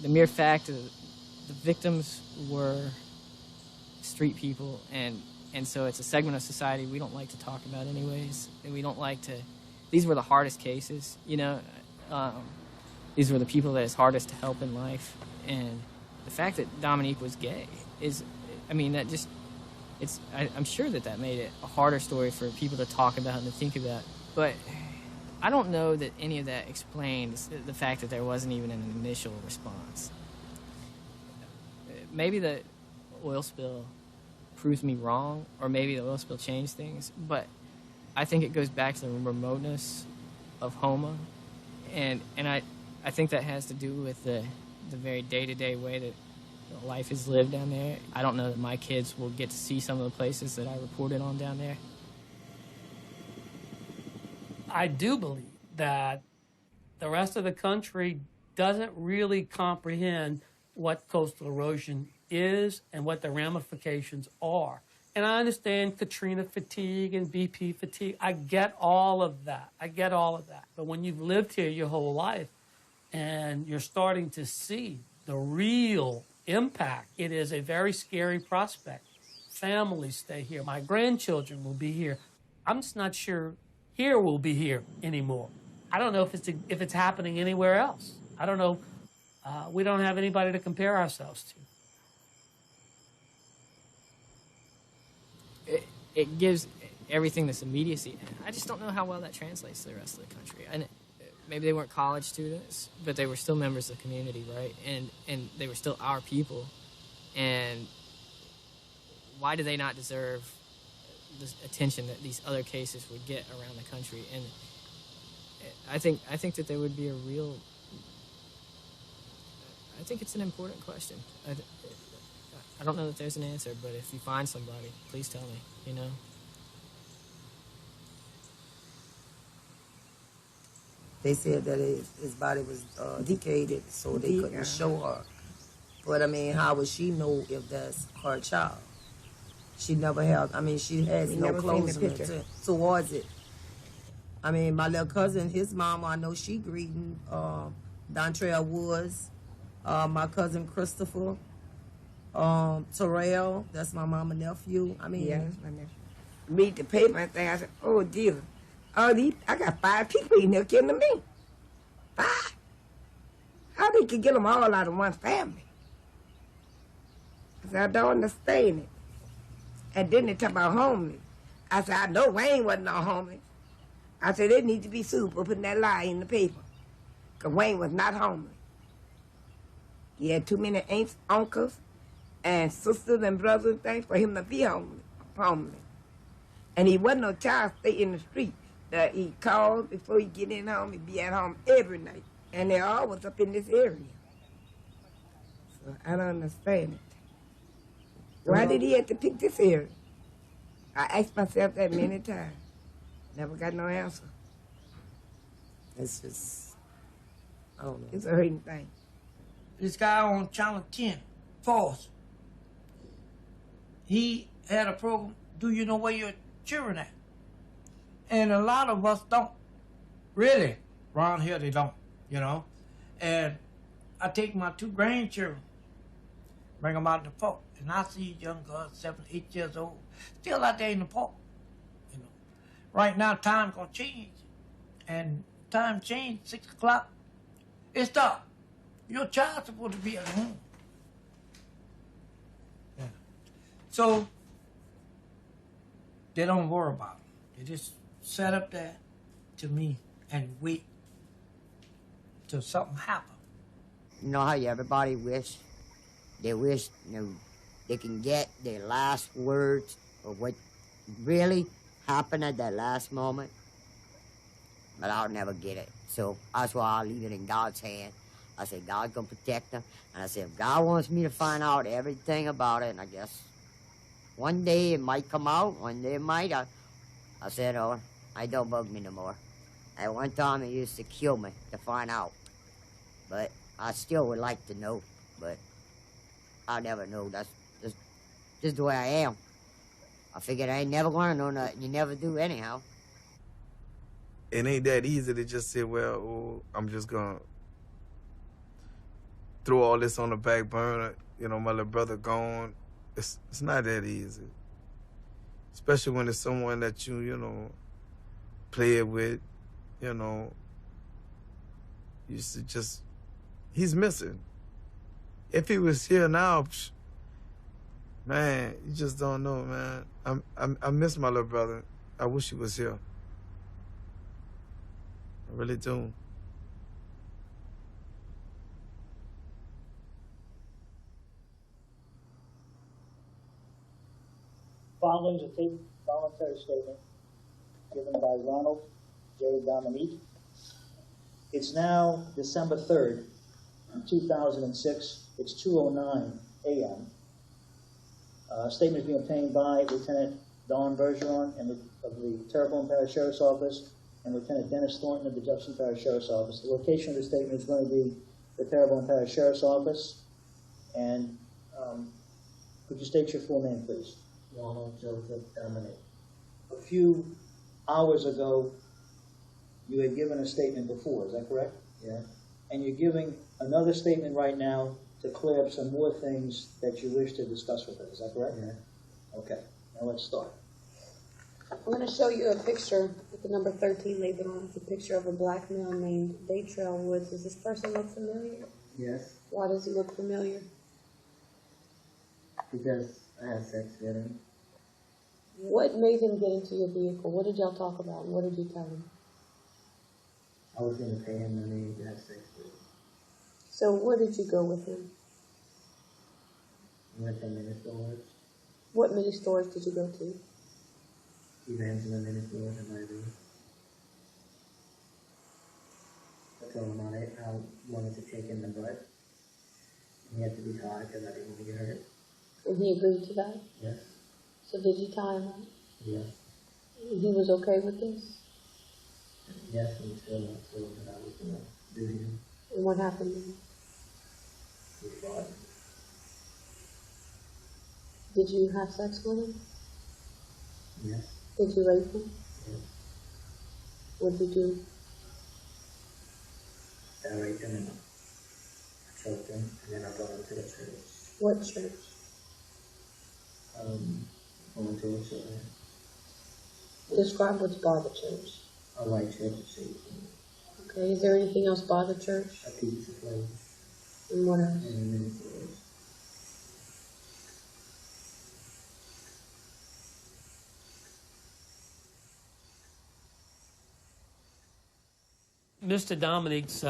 mere fact that the victims were street people, and so it's a segment of society we don't like to talk about anyways, and we don't like to. These were the hardest cases, you know. These were the people that it's hardest to help in life, and the fact that Dominique was gay is, I mean, that just, it's. I'm sure that made it a harder story for people to talk about and to think about, but I don't know that any of that explains the fact that there wasn't even an initial response. Maybe the oil spill proves me wrong, or maybe the oil spill changed things, but I think it goes back to the remoteness of Houma, and I think that has to do with the very day-to-day way that life is lived down there. I don't know that my kids will get to see some of the places that I reported on down there. I do believe that the rest of the country doesn't really comprehend what coastal erosion is and what the ramifications are. And I understand Katrina fatigue and BP fatigue. I get all of that. But when you've lived here your whole life and you're starting to see the real impact, it is a very scary prospect. Families stay here. My grandchildren will be here. I'm just not sure here will be here anymore. I don't know if it's happening anywhere else. I don't know. We don't have anybody to compare ourselves to. It gives everything this immediacy. I just don't know how well that translates to the rest of the country. And maybe they weren't college students, but they were still members of the community, right? And they were still our people. And why do they not deserve the attention that these other cases would get around the country? And I think that there would be a real. I think it's an important question. I don't know that there's an answer, but if you find somebody, please tell me, you know? They said that his body was decayed, so they couldn't show her. But, I mean, how would she know if that's her child? She never had, I mean, she has no clothes towards it. I mean, my little cousin, his mama, I know she greeting Dontrell Woods, my cousin Christopher, Terrell, that's my mama nephew. I mean, yeah, that's my nephew. Read the paper and thing. I said, oh dear, I got 5 people in there killing me. 5. How they could get them all out of one family? I said, I don't understand it. And then they talk about homeless. I said, I know Wayne wasn't no homeless. I said, they need to be sued for putting that lie in the paper. Because Wayne was not homeless. He had too many aunts, uncles, and sisters and brothers and things for him to be homeless. And he wasn't no child stay in the street. He called before he get in home. He'd be at home every night. And they all was up in this area. So I don't understand it. Why did he have to pick this area? I asked myself that many times. Never got no answer. It's just, I don't know. It's a hurting thing. This guy on Channel 10, False, he had a program, Do You Know Where Your Children At? And a lot of us don't. Really. Around here they don't, you know. And I take my 2 grandchildren, bring them out in the park, and I see young girls, 7, 8 years old, still out there in the park. You know. Right now, time gonna change. And time change, 6 o'clock, it stopped. Your child's supposed to be at home. Yeah. So, they don't worry about it. They just set up there to me and wait till something happens. You know how everybody wish, you know, they can get their last words of what really happened at that last moment, but I'll never get it. So that's why I'll leave it in God's hand. I said, God's gonna protect them. And I said, if God wants me to find out everything about it, and I guess One day it might come out, one day it might. I said, oh, I don't bug me no more. At one time it used to kill me to find out. But I still would like to know, but I'll never know. That's just the way I am. I figured I ain't never gonna know nothing. You never do anyhow. It ain't that easy to just say, well, oh, I'm just gonna throw all this on the back burner. You know, my little brother gone. It's not that easy. Especially when it's someone that you know, play with, you know. Used to just, he's missing. If he was here now, man, you just don't know, man. I miss my little brother. I wish he was here. I really do. Following is a taped voluntary statement given by Ronald Dominique. It's now December 3rd, 2006. It's 2:09 a.m. A statement is being obtained by Lieutenant Don Bergeron of the Terrebonne Parish Sheriff's Office and Lieutenant Dennis Thornton of the Jefferson Parish Sheriff's Office. The location of the statement is going to be the Terrebonne Parish Sheriff's Office. And could you state your full name, please? Ronald Dominique. A few hours ago, you had given a statement before, is that correct? Yeah. And you're giving another statement right now to clear up some more things that you wish to discuss with us, is that correct? Yeah. Okay, now let's start. I'm going to show you a picture with the number 13 labeled on it. It's a picture of a black male named Daytrail Woods. Does this person look familiar? Yes. Why does he look familiar? Because I had sex with him. What made him get into your vehicle? What did y'all talk about? What did you tell him? I was going to pay him money to have sex with him. So where did you go with him? We went to mini stores. What mini stores did you go to? He ran to the mini stores in my room. I told him I wanted to take in the butt. He had to be tied because I didn't want to get hurt. And he agreed to that? Yes. So did you tie him up? Yes. He was okay with this? Yes, until I told that I was going to do him. And what happened then? He fought. Did you have sex with him? Yes. Did you rape him? Yes. What did you do? I raped him and I choked him, and then I brought him to the church. What church? Going to a church. Describe what's by the church. A white church of Satan. Okay, is there anything else by the church? A pizza place. And what else? And many stores. Mr. Dominique's,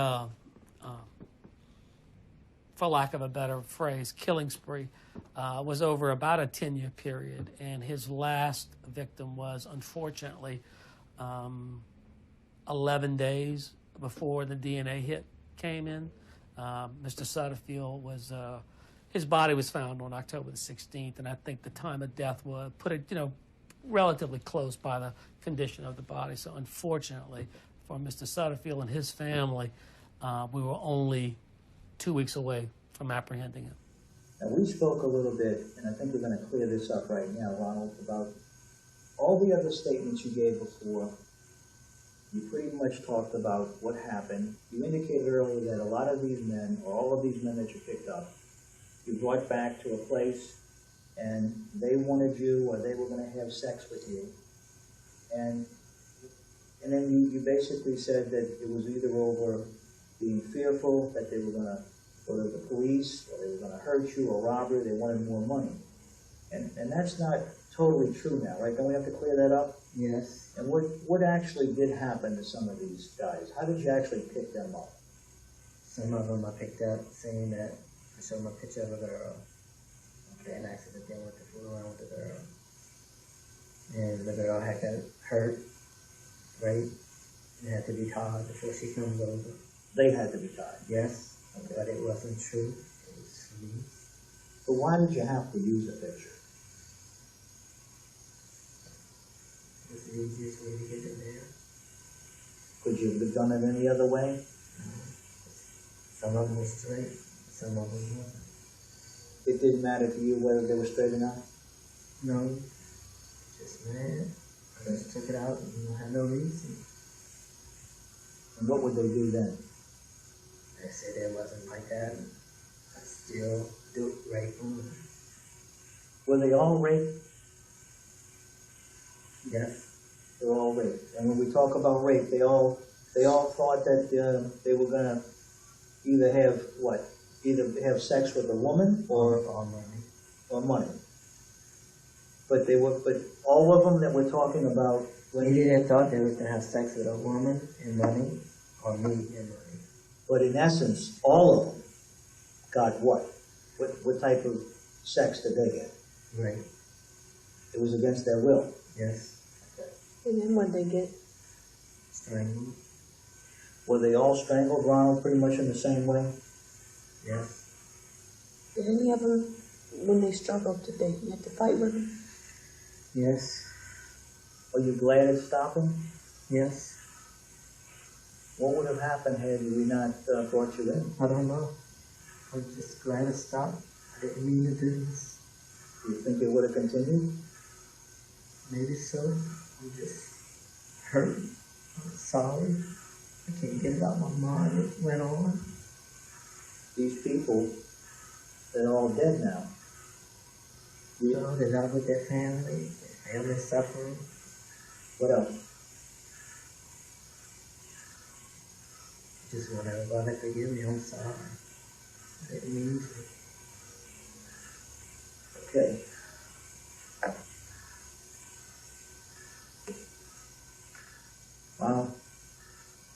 for lack of a better phrase, killing spree was over about a 10-year period, and his last victim was, unfortunately, 11 days before the DNA hit came in. Mr. Sutterfield was, his body was found on October the 16th, and I think the time of death was put it, relatively close by the condition of the body. So unfortunately for Mr. Sutterfield and his family, we were only 2 weeks away from apprehending him. Now, we spoke a little bit, and I think we're going to clear this up right now, Ronald, about all the other statements you gave before. You pretty much talked about what happened. You indicated earlier that a lot of these men, or all of these men that you picked up, you brought back to a place, and they wanted you, or they were going to have sex with you. And then you basically said that it was either over being fearful that they were going to go to the police, or they were going to hurt you or rob you, they wanted more money. And that's not totally true now, right? Don't we have to clear that up? Yes. And what actually did happen to some of these guys? How did you actually pick them up? Some of them I picked up saying that I showed them a picture of a girl. Okay. And asked if they wanted to fool around with the girl. And the girl had got hurt, right? It had to be tied before she comes over. They had to be tied? Yes. Okay. But it wasn't true. It was me. But why did you have to use a picture? was the easiest way to get them there. Could you have done it any other way? Some of them were straight, some of them wasn't. It didn't matter to you whether they were straight or not? No, just mad. I just took it out and I had no reason. And what would they do then? I said it wasn't like that. I still do rape them. Were they all raped? Yes. They were all raped. And when we talk about rape, they all thought that they were gonna either have what? Either have sex with a woman or money. Or money. But all of them that we're talking about. When he didn't thought they were gonna have sex with a woman and money, or me and money. But in essence, all of them got what? What type of sex did they get? Right. It was against their will. Yes. And then what they get? Strangled. Were they all strangled, Ronald, pretty much in the same way? Yes. Did any of them, when they struggled, did they have to fight with them? Yes. Are you glad it stopped them? Yes. What would have happened had we not brought you in? I don't know. I'm just glad it stopped. I didn't mean to do this. Do you think it would have continued? Maybe so. I'm just hurt. I'm sorry. I can't get it out of my mind. It went on. These people, they're all dead now. So they're not with their family. Their family suffering. What else? I just want everybody to forgive me. I'm sorry. I didn't mean to. Okay. Wow.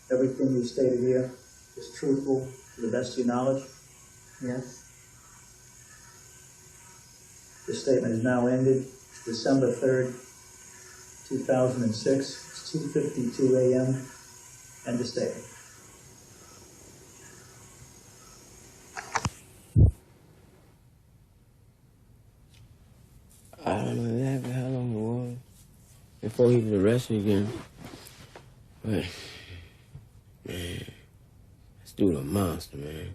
Everything you stated here is truthful to the best of your knowledge? Yes. This statement is now ended. December 3rd, 2006. It's 2:52 a.m. End of statement. I don't know exactly how long it was before he was arrested again. But, man, this dude a monster, man.